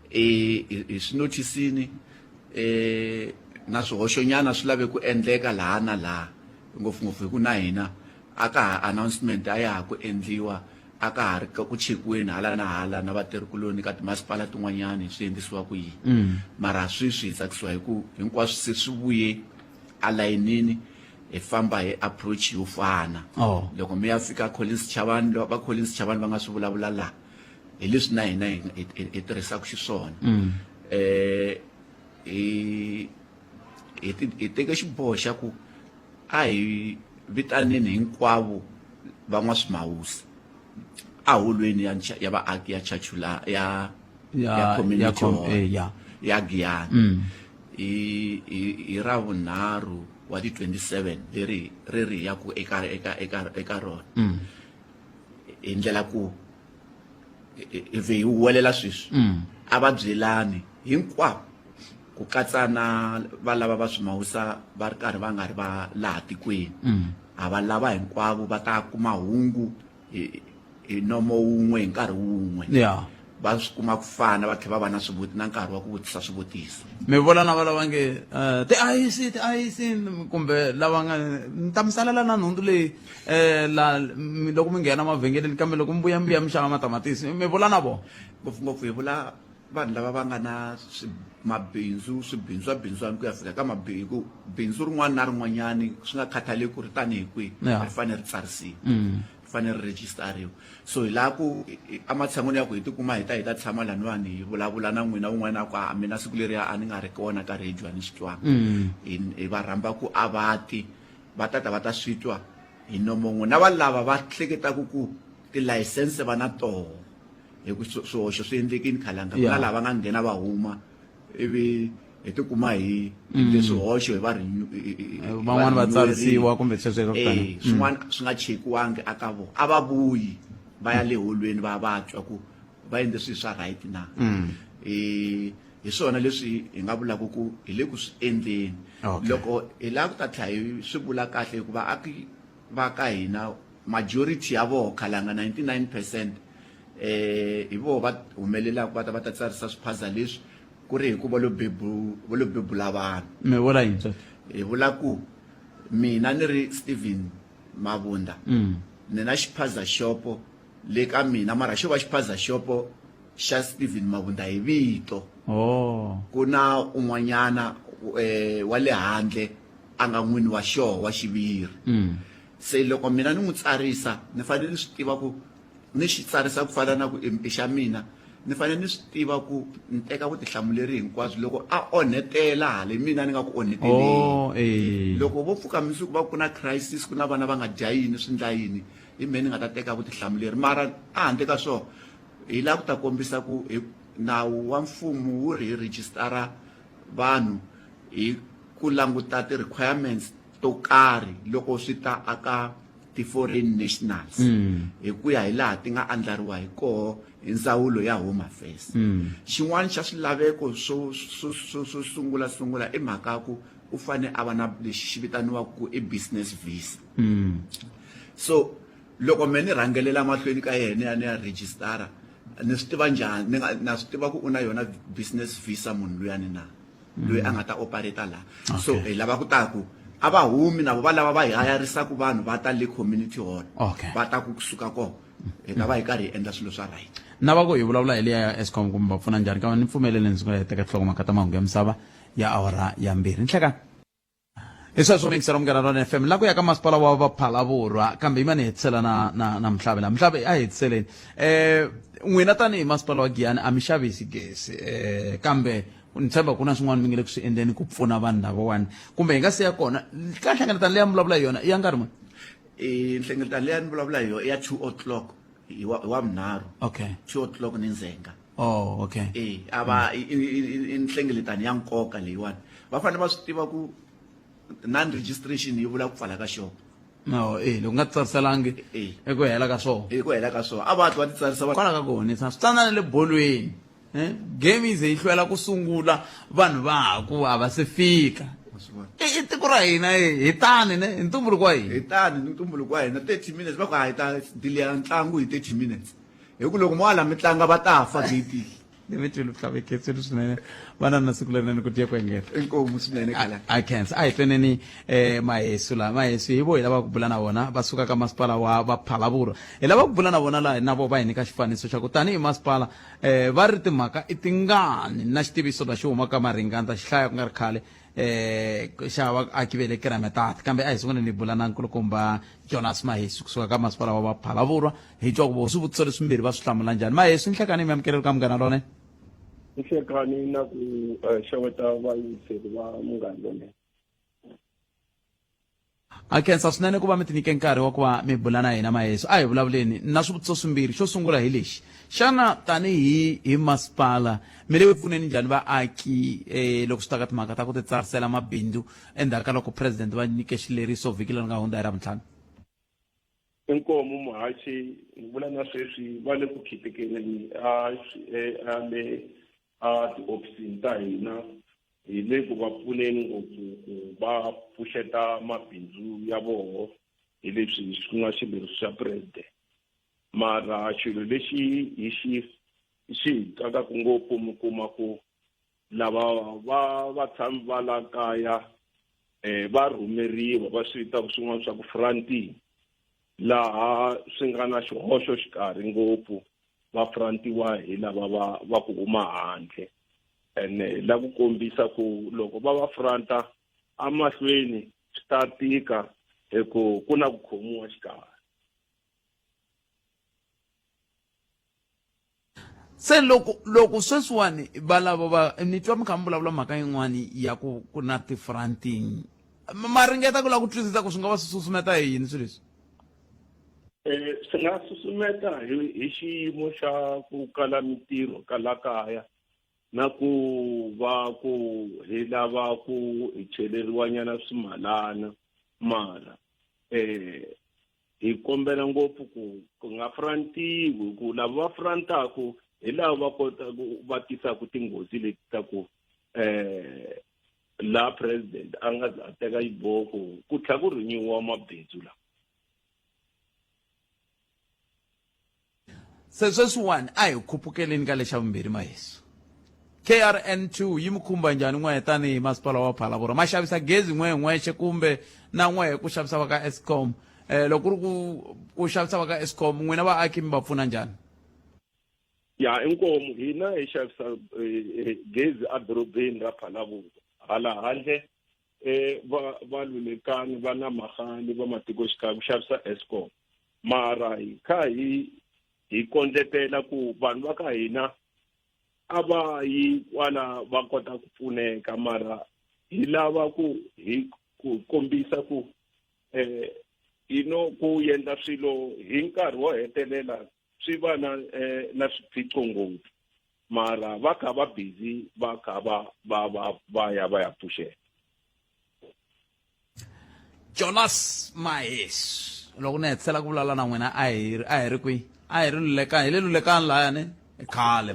Hi swi noticini na swihoxonyana swi lave ku endleka laha na laha, ngopfungopfu hi ku na hina a ka ha announcement a ya ha ku endliwa a ka ha ri ku chekiweni hala na hala na vatirhikuloni ka timasipala tin'wanyani swi endlisiwa ku yini. Mara sweswi hi tsakisiwa hi ku hinkwaswo se swi vuye alayinini hi famba hi approach yo fana. Loko mi ya fika Collins Chavani, va Collins Chavani va nga swi vulavula laha hi leswi na hina hi tirhisaka xiswona. Hi teke xiboho xa ku a hi vitaneni hinkwavo van'wa swimhawusa a holweni ya vaaki ya chachula ya community hall ya Giyani hi Ravunharhu wa ti 27 leri ya ku eka rona hi ndlela ku hi huwelela sweswi a va byelani hinkwavo ku katsa na va lava va swimhawusa va ri karhi va nga ri va laha tikweni, a va lava hinkwavo va ta kuma hungu hi nomo wun'we hi nkarhi wun'we. Va swi kuma ku fana va tlhela va va na na nkarhi wa ku vutisa swivutiso. Mi vula na va lava nge ti-IEC kumbe lava nga ni ta mi salela na nhundzu leyi loko mi nghena mavhengeleni, kambe loko mi vuya mi xava matamatisi mi vula na vona? Ngopfungopfu hi vula vanhu lava va nga na swibindzwabindzwani ku ya fika ka mabindzu, bindzu rin'wana na rin'wanyani swi nga khathaleki ku ri tanihi kwihi ri fanele ri tsarisiwa, ri fanele ri rejistariwa. So hi laha ku ematshan'wini ya ku hi tikuma hi ta tshama laniwani hi vulavula na n'wina wun'wana ku a mina siku leriya a ni nga ri kona ka radio a ni swi twanga, hi va rhamba ku a va ta swi twa hi nomo wun'we na valava va hleketaka ku tilayisense va na toho hi ku swihoxo swi endlekini Khalanga. Ku na lava nga nghena va huma ivi hi tikuma hi leswihoxo hi va van'wani va tsarisiwa kumbe swin'wana swi nga chekiwangi aka vona, a va vuyi va ya le holweni va twa ku va endle swilo swa right na. Hi swona leswi hi nga vulaka ku hi le ku swi endleni. Loko hi lava ku ta tlha hi swi vula kahle hikuva vaaki va ka hina majority ya vona Khalanga 99% hi vona va humelelaka va ta tsarisa swiphaza leswi ku ri hi ku va lo bebula vanhu. Mi vula yini? Hi vula ku mina ni ri Stephen Mabunda ni na xiphaza xopo le ka mina mara xo va xiphaza xopo xa Stephen Mabunda hi vito ku na un'wanyana wa le handle a nga n'wini wa xoho wa xiviri se loko mina ni n'wi tsarisa ni fanele ni swi tiva ku ni xi tsarisa ku fana na ku MP xa mina ni fanele ni swi tiva ku ni teka vutihlamuleri hinkwabyo loko a onhetela hale mina ni nga ku onheteleni loko vo pfuka mundzuku va ku na crisis ku na vana va nga dya yini swi ndla yini hi mhe ni nga ta teka vutihlamuleri mara a handle ka swona hi la ku ta kombisa ku nawu wa mfumo wu ri registara vanhu hi ku languta ti-requirements to karhi loko swi ta aka ti-foreign nationals hi ku ya hi laha ti nga andlariwa hi koho hi ndzawulo ya Home Affairs xin'wana xa swilaveko swo sungula i mhaka ku u fane a va na lexi xi vitaniwaka ku i business visa so loko me ni rhangelela mahlweni ka yena ya registara ni swi tiva njhani na swi tiva ku u na yona business visa munhu luyani na loyi a nga ta operata laha so hi lava ku taku a va humi navo va lava va hi hayarisaku vanhu va ta le community hall va ta ku kusuka kona hi ta va hi karhi hi endla swilo swa right na va ku hi vulavula hi leya ya Eskom kumbe va pfuna njhani ka ni pfumelele ndzi nga teka nhlokomhaka ta mahungu ya misava ya awara ya 2 nhlekani hi sweswo mikisera Munghana Lonene FM la ku ya ka masipala wa Phalaborwa kambe yima ni hetisela na Mhlabe la Mhlabe a hetiseleni n'wina tanihi masipala wa Giyani a mi xavisi gezi kambe ni tshemba ku na swin'wana mi nge le ku swi endleni ku pfuna vanhu lavawani kumbe hi nga siya kona ka nhlengeletano leyi vulavula hi yona ya nkarhi muni nhlengeletano leyi ni vulavula hi yona ya 2 o'clock hi Wavunharhu 2 o'clock ni ndzhenga ava i nhlengeletano ya nkoka leyiwani va fanele va swi tiva ku non-registration yi vula ku pfala ka xopo loko nga tsariselangi i ku hela ka swona a va ti tsarisa kwala ka kona swi tsanana le bolweni game ze yi hlwela ku sungula vanhu va ha ku a va se fika i tiko ra hina hi tani ne hi ntumbuluko wa hina hi tani ni ntumbuluko wa hina 30 minutes va ku ha hi ta dile ya ntlangu hi 30 minutes hi ku loko mo ala mitlanga va ta fa gate ni twile tlhaveketseli swinene vana na siku lerinene ku tiya ku engeta inkomu swinene kala I can't a hi tweneni Mahesu la Mahesu hi vo hi lava ku bula na vona va suka ka masipala wa Phalaborwa hi lava ku bula na vona la na vo va hi nyika xifaniso xa ku tanihi masipala va ri timhaka i tingani na xitiviso la xi huma ka Maringana xi hlaya ku nga ri khale xa vaaki ve le Kerametati kambe a hi sungula ni bula na nkulukumba Jonas Mahesu kusuka ka masipala wa Phalaborwa hi twa ku vo swivutiso leswimbirhi va swi hlamula njhani Mahesu nhlekani mi amukeleli ka Munghana Lonene nhlekani na ku xeweta vayingiseri va Munghana Lonene a khensa swinene ku va mi tinyike nkarhi wa ku va mi bula na hina Mahesu a hi vulavuleni na swivutiso swimbirhi xo sungula hi lexi xana tanihi masipala mi le ku pfuneni njhani vaaki loko swi ta ka timhaka ta ku ti tsarisela mabindzu endzhaku ka loko president va nyike xileriso vhiki leri nga hundza hi Ravuntlhanu inkomu muhaxi ni vula na sweswi va le ku khitekeni a tihofisini ta hina hi le ku va pfuneni ngopfu ku va pfuxeta mabindzu ya voho hi leswi ku nga xileriso xa president mara xilo lexi hi xi tsakaka ngopfu mi kuma ku lava va tshami va la kaya va rhumeriwa va swi vita swin'wana swa ku fronting laha swi nga na xihoxo xikarhi ngopfu va frontiwa hi lava va ku huma handle ene la ku kombisa ku loko va fronta amahlweni swi ta tika hi ku na ku khomiwa xikarhi se loko sweswiwani va lava va ni twa mi kha mi vulavula mhaka yin'wani ya ku na ti-fronting ma ringeta ku lava ku twisisa ku swi nga va swi susumeta hi yini swilo leswi swi nga susumeta hi xiyimo xa ku kala mintirho ka la kaya na ku va ku hi lava ku hi cheleriwanyana swimalana mara hi kombela ngopfu ku nga frontiwi ku lava va frontaku hi lava va kota ku va tisaku tinghozi leti ta ku la president a nga za teka xiboho ku tlha ku rinyiwa mabindzu lawa se sweswiwani a hi khuphukeleni ka lexa vumbirhi Mahesu KRN2 yi mi khumba njhani n'wehe tanihi masipala wa Phalaborwa ma xavisa gezi n'wehe n'wexe kumbe na n'wehe ku xavisa va ka Eskom loko ri ku xavisa va ka Eskom n'wina vaaki mi va pfuna njhani? Ya inkomo hina hi xavisa gezi adorobeni ra Phalaborwa hala handle va lulekani va na mahani va matikoxikaya ku xavisa Eskom mara hi kha hi kondletela ku vanhu va ka hina a va yi wala va kota ku pfuneka mara hi lava ku hi ku kombisa ku ku endla swilo hi nkarhi wo hetelela swi va na swiphiqo ngopfu mara va kha va busy va kha va ya pfuxela. Jonas Mahesh loko ni hetisela ku vulavula na n'wina a hi ri kwihi a hi ri lulekani hi le lulekani lahayani khale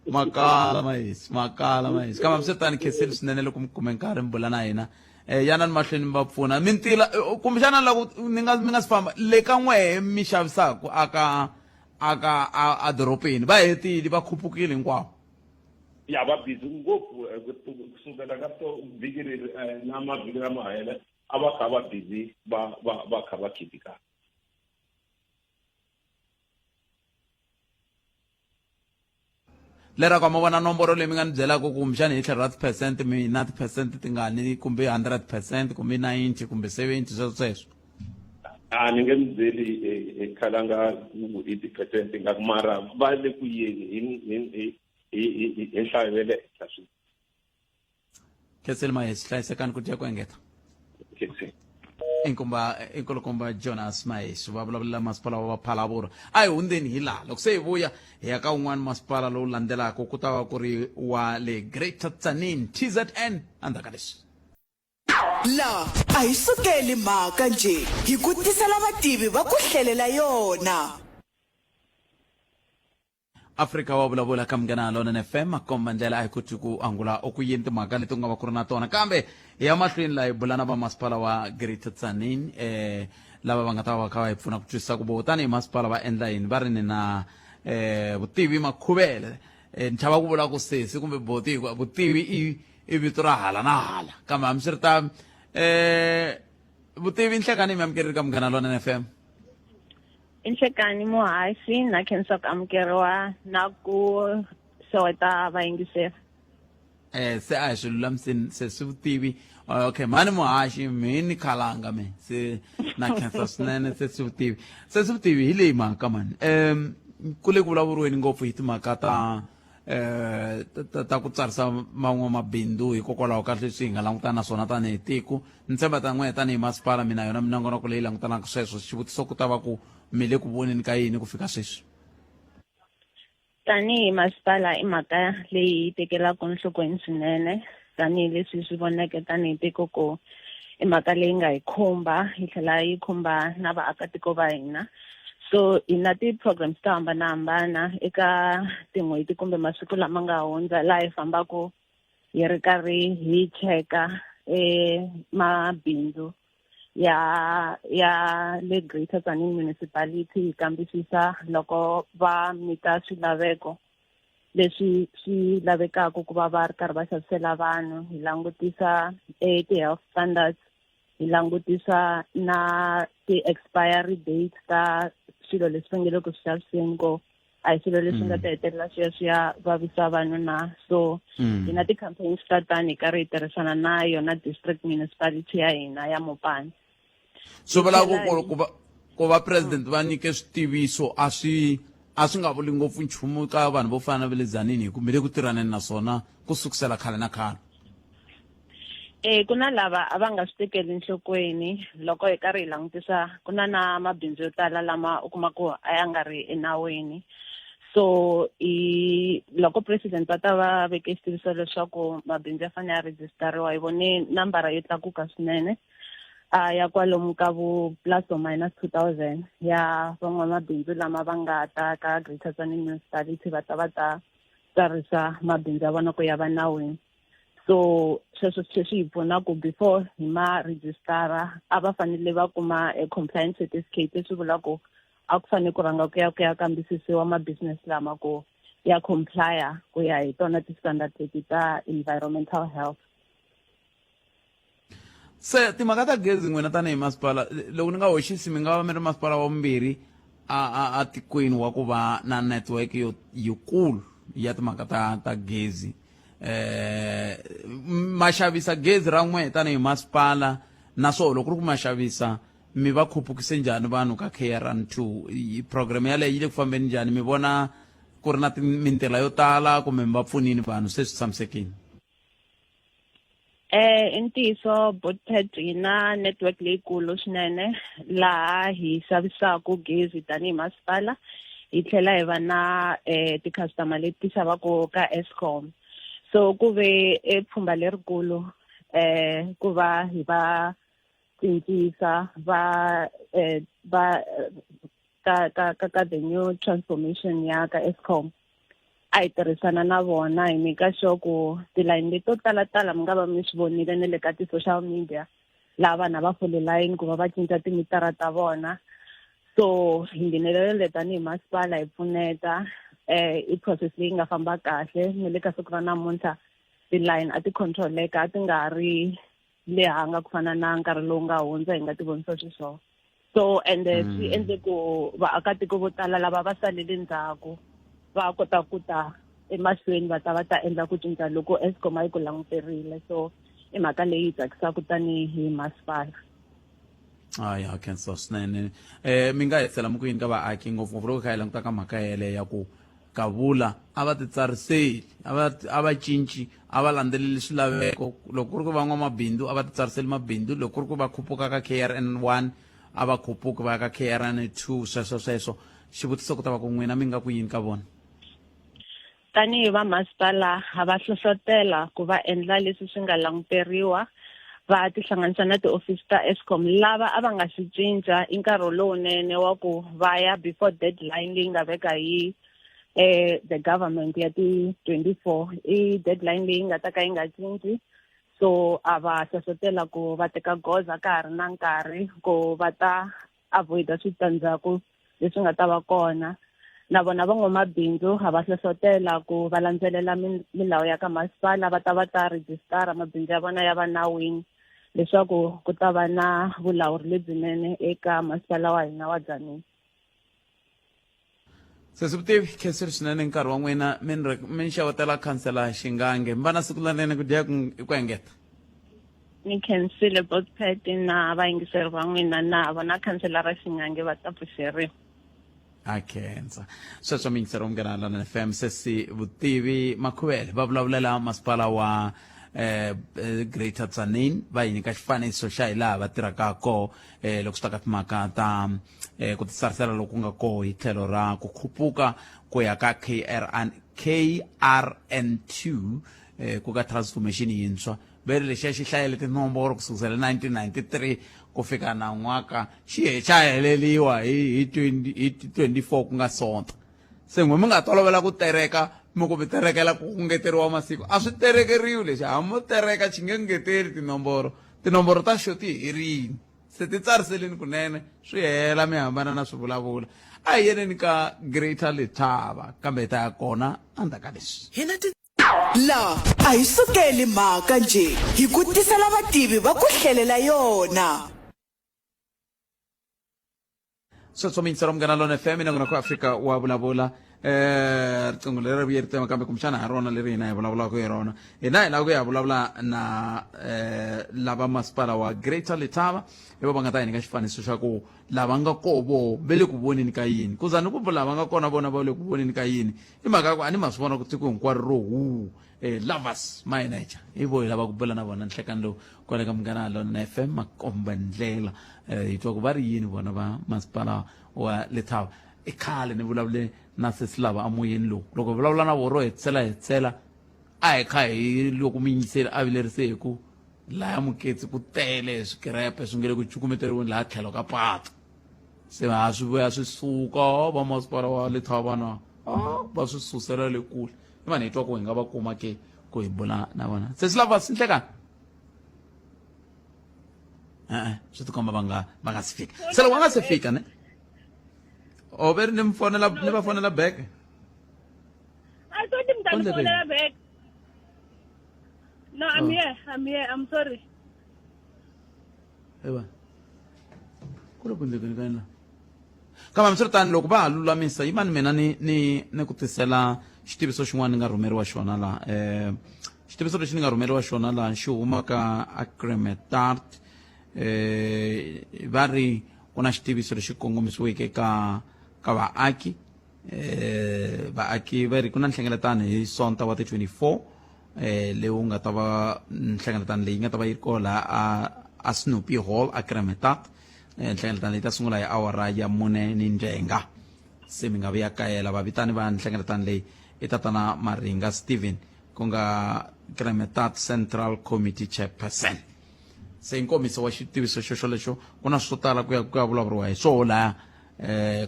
makala Mahesh kama mi se tani khenseli swinene loko mi kume nkarhi mi bula na hina yana ni mahlweni mi va pfuna mintila kumbexana loko mi nga si famba le ka n'wehe mi xavisaka a dorobeni va hetile va khupukile hinkwavo ya va busy ngopfu kusukela ka vhiki na mavhiki lama hela a va kha va busy va kha va khitikana. lera kwama vona nomboro leyi mi nga ni byelaka kumbexana hi tlhelo ra ti-percent mi na ti-percent tingani kumbe 100% kumbe 90 kumbe 70 sweswo ni nge mi byeli hi khalanga hi ti-percent nga mara va le ku yeni hi nhlayo ya le henhla swinene. Khenseli Mahesh hlayisekani ku dya ku engeta. Inkulukumba Jonas Mahesh va vulavula masipala wa Phalaborwa a hi hundzeni hi laha loko se hi vuya hi ya ka un'wana masipala lowu landzelaka ku ta va ku ri wa le Greater Tzaneen TZN endzhaku ka leswi. La a hi sukeli mhaka nje hi ku tisela vativi va ku hlelela yona. Afrika wa vulavula ka Munghana Lonene FM komba ndlela a hi kuti ku angula oku yini timhaka leti nga va ku ri na tona kambe hi ya mahlweni laha hi bula na va masipala wa Greater Tzaneen lava va nga ta va kha va hi pfuna ku twisisa ku vo tanihi masipala va endla yini va ri ni na vutivi makhuvele ni chava ku vula ku sesi kumbe vutivi i vito ra hala na hala kambe hambiswiritano vutivi nhlekani mi amukeri ka Munghana Lonene FM. Inhlekani muhaxi na khensa ku amukeriwa na ku seweta vayingiseri. Se a hi swi lulamiseni se swi vutivi okay mani muhaxi mi ni khalanga me se na khensa swinene se swi vutivi hi leyi mhaka mani ku le ku vulavuriweni ngopfu hi timhaka ta ku tsarisa van'wamabindzu hikokwalaho ka leswi hi nga langutana na swona tanihi tiko ni tshemba ta n'wehe tanihi masipala mina yona minongonoko leyi langutanaka sweswo xivutiso ku ta va ku mi le ku voneni ka yini ku fika sweswi. Tanihi masipala i mhaka leyi tekelaka enhlokweni swinene tanihileswi swi voneke tanihi tiko ku i mhaka leyi nga hi khumba yi tlhela yi khumba na vaakatiko va hina. So hi na ti-programs to hambanahambana eka tin'hweti kumbe masiku lama nga hundza laha hi fambaka hi ri karhi hi cheka mabindzu ya le Greater Tzaneen Municipality hi kambisisa loko va mita swilaveko leswi swi lavekaka ku va ri karhi va xavisela vanhu hi langutisa ti-health standards hi langutisa na ti-expiry dates ta swilo leswi va nge le ku swi xaviseni ko a hi swilo leswi nga ta hetelela swi ya vavisa vanhu na so hi na ti-campaigns ta tani hi karhi hi tirhisana na yona district municipality ya hina ya Mopani. So ku va president va nyike switiviso a swi nga vuli ngopfu nchumu ka vanhu vo fana na va le Tzaneen hi kumbe le ku tirhaneni na swona ku sukusela khale na khale. Ku na lava a va nga swi tekeli enhlokweni loko hi karhi hi langutisa ku na mabindzu yo tala lama u kuma ku a ya nga ri enawini so loko president va ta va veke xitiviso leswaku mabindzu ya fanele ya rejistariwa hi vone nambara yo tlakuka swinene ya kwalomu ka vu plus or minus 2,000 ya van'wamabindzu lama va nga ta ka Greater Tzaneen Municipality va ta tsarisa mabindzu ya vona ku ya va nawini. So sweswo swi hi pfuna ku before hi ma registara a va fanele va kuma a compliance certificate leswi vula ku a ku fanele ku rhanga ku ya kambisisiwa ma-business lama ku ya complya ku ya hi tona ti-standard ta environmental health. se timhaka ta gezi n'wina tanihi masipala loko ni nga hoxisi mi nga va mi ri masipala wa vumbirhi a tikweni wa ku va na network yikulu ya timhaka ta gezi ma xavisa gezi ra n'we tanihi masipala naswona loko ri ku ma xavisa mi va khupukise njhani vanhu ka KRN2 program yaleyo yi le ku fambeni njhani mi vona ku ri na mintirho yo tala kumbe mi va pfunini vanhu se swi tshamisekile i ntiyiso Botpet hi na network leyikulu swinene laha hi xavisaka gezi tanihi masipala hi tlhela hi va na ti-customer leti xavaka ka Eskom so ku ve pfhumba lerikulu ku va hi va cincisa va ka the new transformation ya ka Eskom a hi tirhisana na vona hi nyika sure ku tilayini leto talatala mi nga va mi swi vonile na le ka ti-social media laha vanhu va fole layini ku va va cinca timitara ta vona so hi nghenelerile tanihi masipala hi pfuneta i process leyi nga famba kahle ni le ka siku ra namuntlha tilayini a ti controleka a ti nga ri le hanga ku fana na nkarhi lowu nga hundza hi nga ti vonisa xiswona so ende swi endle ku vaakatiko vo tala lava va salele ndzhaku va kota ku ta emahlweni va ta endla ku cinca loko Eskom yi ku languterile so i mhaka leyi tsakisaka tanihi masipala aya khensa swinene mi nga hetlela mi ku yini ka vaaki ngopfungopfu loko kha hi languta ka mhaka yeleyo ya ku Kavula a va ti tsariseli a va cinci a va landzeleli swilaveko loko ku ri ku van'wamabindzu a va ti tsariseli mabindzu loko ku ri ku va khupuka ka KRN1 a va khupuki va ya ka KRN2 sweswo xivutiso ku ta va ku n'wina mi nga ku yini ka vona tanihi va masipala ha va hlohlotela ku va endla leswi swi nga languteriwa va tihlanganisa na ti-office ta Eskom lava a va nga swi cinca i nkarhi lowunene wa ku va ya before deadline leyi nga veka hi the government ya ti-24 i deadline leyi nga ta ka yi nga cinci so a va hlohlotela ku va teka goza ka ha ri na nkarhi ku va ta avoida switandzhaku leswi nga ta va kona na vona van'wamabindzu ha va hlohlotela ku va landzelela milawu ya ka masipala va ta rejistara mabindzu ya vona ya va nawini leswaku ku ta va na vulawuri lebyinene eka masipala wa hina wa Tzaneen sesi vutivi khensiri swinene nkarhi wa n'wina mi xewetela khansela Xingange mi va na siku lanene ku dya ku engeta ni khensile Botpet na vayingiseri va n'wina na vona khanselara Xingange va ta pfuxeriwa a khensa sweswo mi yingiseriwa Munghana Lonene FM sesi vutivi Makhuvele va vulavulela masipala wa Greater Tzaneen va hi nyika xifaniso xa hi laha va tirhaka koho loko swi ta ka timhaka ta ku titsarisela loku nga koho hi tlhelo ra ku khupuka ku ya ka KRN2 ku ka transformation yintshwa veri lexiya xi hlayele tinomboro kusukusela 1993 ku fika na n'waka xi xa heleliwa hi 24 ku nga sonta se n'we mi nga tolovela ku tereka mi ku mi terekela ku ngeteriwa masiku a swi terekeriwi lexi hambi tereka xi nge ngeteli tinomboro ta xo ti herini se ti tsariseleni kunene swi hela mi hambana na swivulavula a hi yeneni ka Greater Letaba kambe hi ta ya kona endzhaku ka leswi la a hi sukeli mhaka nje hi ku tisela vativi va ku hlelela yona sweswo mi yingiseriwa Munghana Lonene FM na ku Afrika wa vulavula riqingho leri vuyeritima kambe kumbexana hi rona leri hina hi vulavulaka hi rona hina hi lava ku ya vulavula na lava masipala wa Greater Letaba hi va nga ta hi nyika xifaniso xa ku lava nga koho ve le ku voneni ka yini ku za ni ku lava nga kona vona va le ku voneni ka yini hi mhaka ya ku a ni ma swi vona ku tiko hinkwaro ro lovers manager hi vo hi lava ku bula na vona nhlekani lowu kwale ka Munghana Lonene FM makomba ndlela hi twa ku va ri yini vona va masipala wa Letaba i khale ni vulavule na sesi lava amoyeni lowu loko vulavula na voro hetsela a hi kha hi loko mi yingiseli a vilerise hi ku laya muketsi ku tele swikerepe swi nge le ku cukumeteriweni laha tlhelo ka patu se va swi vuya swi suka va masipala wa Letaba na va swi susela le kule i vanhu hi twa ku hi nga va kuma ke ku hi bula na vona sesi lava swi nhlekani swi tikomba va nga si fika se loko va nga si fika ne o veri ni va fonela back I told him that phone back. No, I'm here. I'm sorry. eba kule kundlekeni kanila kambe msirtani loko va ha lulamisa yimani mina ni ku tisela xitiviso xin'wana ni nga rhumeriwa xona la xitiviso lexi ni nga rhumeriwa xona la xi huma ka Agrimetart va ri ku na xitiviso lexi kongomisiweke ka vaaki vaaki va ri ku na nhlengeletano hi sonta wa ti 24 leyi nga ta va nhlengeletano leyi nga ta va yi ko la a Snoopy Hall Agrimetart nhlengeletano leyi ta sungula hi awara ya 4 ni njenga se mi nga vi ya kayela vavitani va nhlengeletano leyi i tatana Maringa Steven ku nga Agrimetart Central Committee Chairperson se nkomiso wa xitiviso xo lexo ku na swo tala ku ya vulavuriwa hi swona la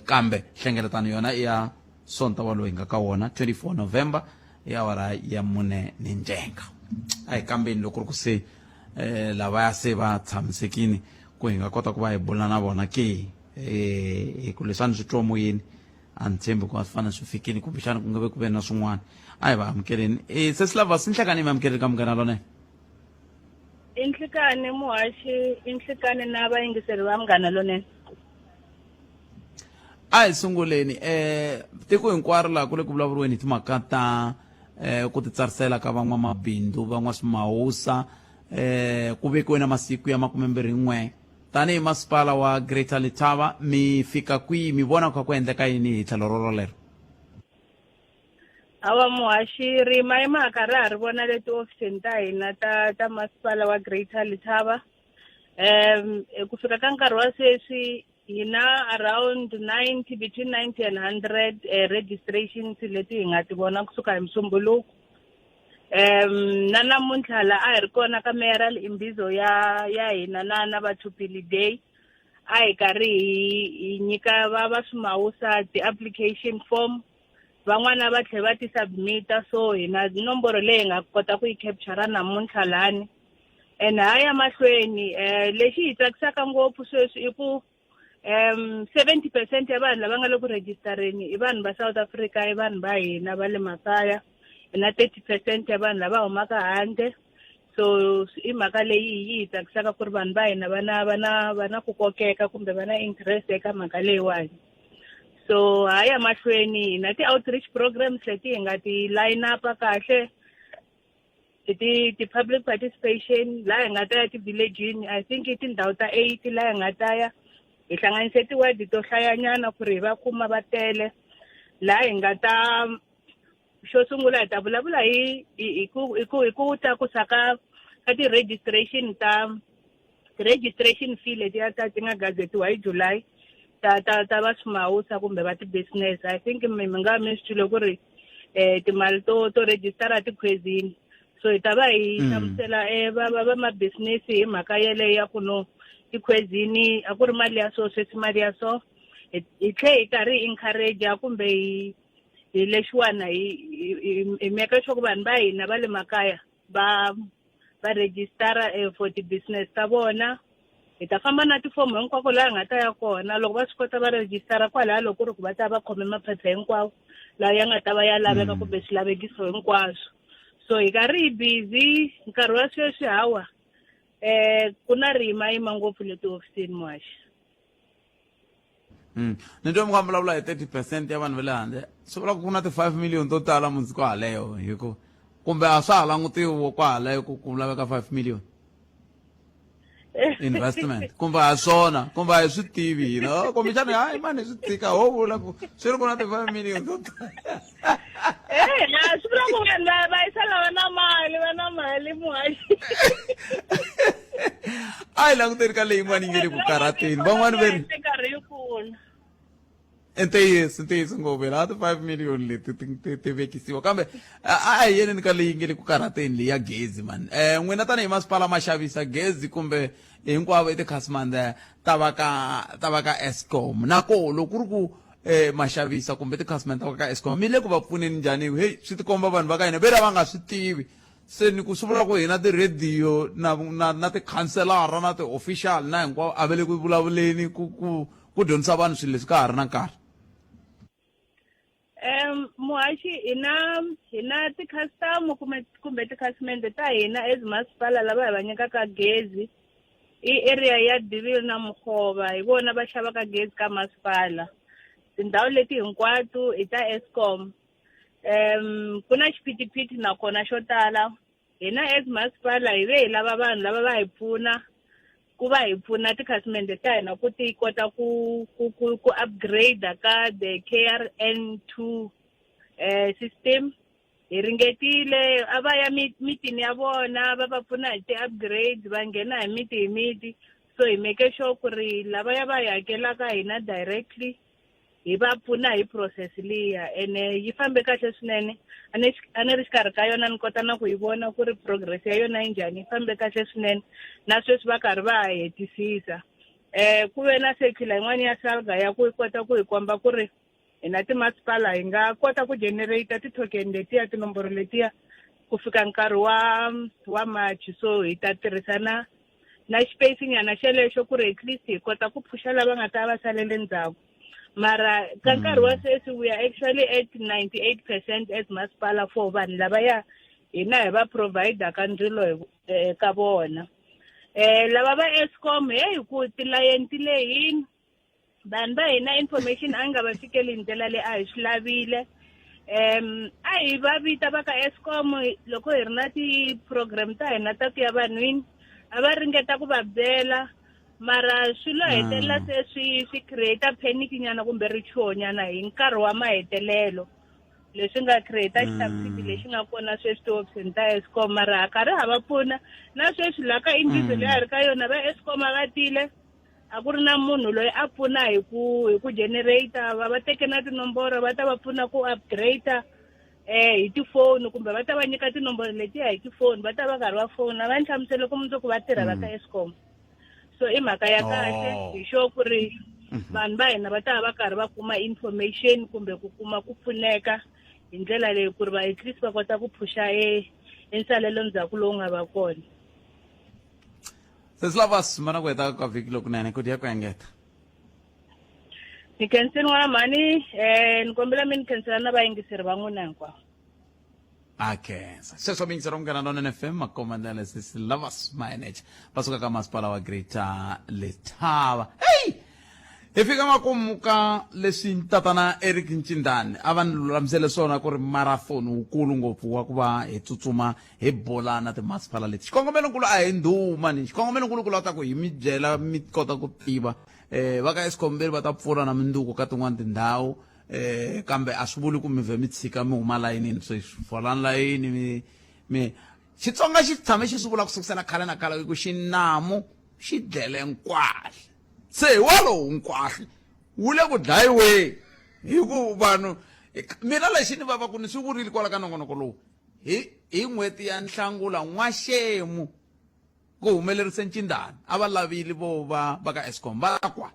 kambe nhlengeletano yona i ya sonta wa loyi nga ka wona 24 November i awara ya 4 ni njenga a hi kambeni loko ri ku se lavaya se va tshamisekini ku hi nga kota ku va hi bula na vona ke hi ku leswi a ni swi twa moyeni a ni tshembi ku a swi fana swi fikini kumbexana ku nga ve ku ve na swin'wana a hi va amukeleni se silava si nhlekani mi amukeleli ka munghana lone inhlikane muhaxi inhlikane na vayingiseri va munghana lonene a hi sunguleni tiko hinkwaro laha ku le ku vulavuriweni hi timhaka ta ku titsarisela ka van'wamabindzu van'waswimawusa ku vekiwe na masiku ya 21 tanihi masipala wa Greater Letaba mi fika kwihi mi vona ku endleka yini hi tlhelo rololero awa muhaxi rima i mhaka ra ha ri vona leti ofisini ta hina ta masipala wa Greater Letaba ku fika ka nkarhi wa sweswi hina around 90 between 90 and 100 registrations leti hi nga ti vona kusuka hi Musumbhuluku na namuntlha la a hi ri kona ka mayoral imbizo ya hina na va Thupili Day a hi karhi hi nyika va swimawusa ti-application form van'wana va tlhela va ti-submita so hina nomboro leyi nga kota ku yi captura namuntlha lani and haya mahlweni lexi hi tsakisaka ngopfu sweswi i ku 70% ya vanhu lava nga le ku registereni i vanhu va South Africa i vanhu va hina va le makaya na 30% ya vanhu lava humaka handle so i mhaka leyi hi tsakisaka ku ri vanhu va hina va na ku kokeka kumbe va na interest eka mhaka leyiwani so haya mahlweni na ti-outreach programs leti hi nga ti-line up kahle ti-public participation laha hi nga ta ya ti-villagini I think i tindhawu ta 8 laha hi nga ta ya hi hlanganise tiwadi to hlayanyana ku ri hi va kuma va tele laha hi nga ta xo sungula hi ta vulavula hi ku tlakusa ka ti-registration fee letiya ti nga gazetiwa hi July ta va swimawusa kumbe va ti-business I think mi nga mi swi twile ku ri timali to registara tikhwezini so hi ta va hi hlamusela va ma-business hi mhaka yeleyo ya ku no tikhwezini a ku ri mali ya so sweswi mali ya so hi tlhe hi karhi hi encourage kumbe hi lexiwana hi meka sure ku vanhu va hina va le makaya va registara for ti-business ta vona hi ta famba na tifomo hinkwako laha nga ta ya kona loko va swi kota va registara kwalaha loko ku ri ku va ta va khome maphepha hinkwawo laha ya nga ta va ya laveka kumbe swilavekiso hinkwaswo so hi karhi hi busy nkarhi wa sweswi hawa ku na rimayima ngopfu leti ofisini muhaxi ni twa mi nga vulavula hi 30% ya vanhu va le handle swi vula ku na ti-5 million to tala mundzuku haleyo hikuva kumbe a swa ha langutiwa kwahalayo ku laveka 5 million investment kumbe a swona kumbe a hi swi tivi hina kumbexani hayi mani hi swi tshika ho vula ku swi ri ku na ti-5 million to tala swi vula ku vanhu va yisala va na mali muhaxi a hi languteni ka leyin'wana yi nge le ku karhateni van'wani ve ri karhi yi pfuna ntiyiso ngopfu laha ti-5 million leti ti vekisiwa kambe a hi yeneni ka leyi nge le ku karhateni leyi ya gezi mani n'wina tanihi masipala ma xavisa gezi kumbe hinkwavo i tikhasimende ta va ka Eskom nako loko ku ri ku ma xavisa kumbe tikhasimende ta va ka Eskom mi le ku va pfuneni njhani hey swi tikomba vanhu va ka hina ve la va nga swi tivi se ni ku swi vula ku hina ti-radio na tikhanselara na ti-official na hinkwavo a va le ku vulavuleni ku dyondzisa vanhu swilo leswi ka ha ri na nkarhi muhaxi hi na ti-custom kumbe tikhasimende ta hina as masipala lava hi va nyikaka gezi area ya Divil na Mukhoba hi vona va xavaka gezi ka masipala. Tindhawu leti hinkwato i ta Eskom. Ku na xipitiphiti nakona xo tala. Hina as masipala hi ve hi lava vanhu lava va hi pfuna ku va hi pfuna tikhasimende ta hina ku ti kota ku upgrade ka the KRN2 system. Hi ringetile a va ya mitini ya vona va va pfuna hi ti-upgrade va nghena hi miti so hi make sure ku ri lava ya va hi hakelaka hina directly hi va pfuna hi process liya ene yi fambe kahle swinene a ni ri xikarhi ka yona ni kota na ku yi vona ku ri progress ya yona yi njhani yi fambe kahle swinene na sweswi va karhi va hetisisa ku ve na circular yin'wana ya salga ya ku yi kota ku hi komba ku ri hina timasipala hi nga kota ku generate ti-token letiya tinomboro letiya ku fika nkarhi wa March so hi ta tirhisana na spacing yana xelexo ku ri at least hi kota ku phusha lava nga ta va salele ndzhaku mara ka nkarhi wa sweswi we are actually at 98% as masipala for vanhu lava ya hina hi va provider ka ndzilo ka vona lava va Eskom hi ku tilayenti lehini vanhu va hina information a nga va fikeli hi ndlela leyi a hi swi lavile a hi va vita va ka Eskom loko hi ri na ti-program ta hina ta ku ya vanhwini a va ringeta ku va byela mara swilo hetelela se swi create panic nyana kumbe richuho nyana hi nkarhi wa mahetelelo leswi nga create xitapiti lexi nga kona sweswi ti-option ta Eskom mara karhi ha va pfuna na sweswi la ka individual leyi a ri ka yona va Eskom a va tile a ku ri na munhu loyi a pfuna hi ku generator va teke na tinomboro va ta va pfuna ku upgrade hi tifoni kumbe va ta va nyika tinomboro letiya hi tifoni va ta va karhi va fona va ni hlamusele ku mundzuku va tirha va ka Eskom so i mhaka ya kahle hi sure ku ri vanhu va hina va ta va karhi va kuma information kumbe ku kuma ku pfuneka hi ndlela leyi ku ri va at least va kota ku phusha ensalelo ndzhaku lowu nga va kona. Sesilavas mana ku heta ka vhiki lokunene ku dia ku engeta ni kenseni n'wana mhani ni kombela mi ni khensela na vayingiseri va n'wina hinkwavo akenza sweswo mingisero nghena nonene FM makomandela Sesilavas manager va suka ka masipala wa Greater Letaba hi fika makumu ka leswi tatana Eric Ncindani a va ni lulamisele swona ku ri marathon wukulu ngopfu wa ku va hi tsutsuma hi bola na timasipala leti xikongomelonkulu a hi ndhuma ni xikongomelonkulu ku lava ku hi mi byela mi kota ku tiva va ka Eskom va ta pfuna na minduku ka tin'wana tindhawu kambe a swi vuli ku mi vhe mi tshika mi huma layinini sweswi folani layini mi Xitsonga xi tshame xi swi vula ku sukusela khale na khale ku xinamu xi dlele nkwahli se walowu nkwahli wu le ku dlayiweni hi ku vanhu mina lexi ni vava ku ni swi vurile kwala ka nongonoko lowu hi n'hweti ya Nhlangula N'waxemu ku humelerise Ncindani a va lavile vo va ka Eskom va kwala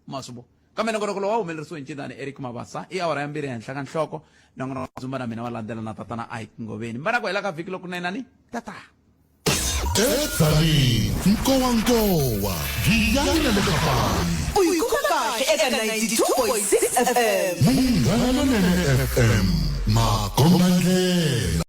masibo kambe nongonoko lowu wa humelerisiwe Ncindani Eric Mabasa i awara ya 2 henhla ka nhloko nongonoko zumba na mina wa landzela na tatana Ike Ngoveni mbana ku hela ka vhiki lokunenani tata Nkowankowa ngiyana lekafani uyikhola kahle eka 92.6 FM Munghana Nene FM makomandlela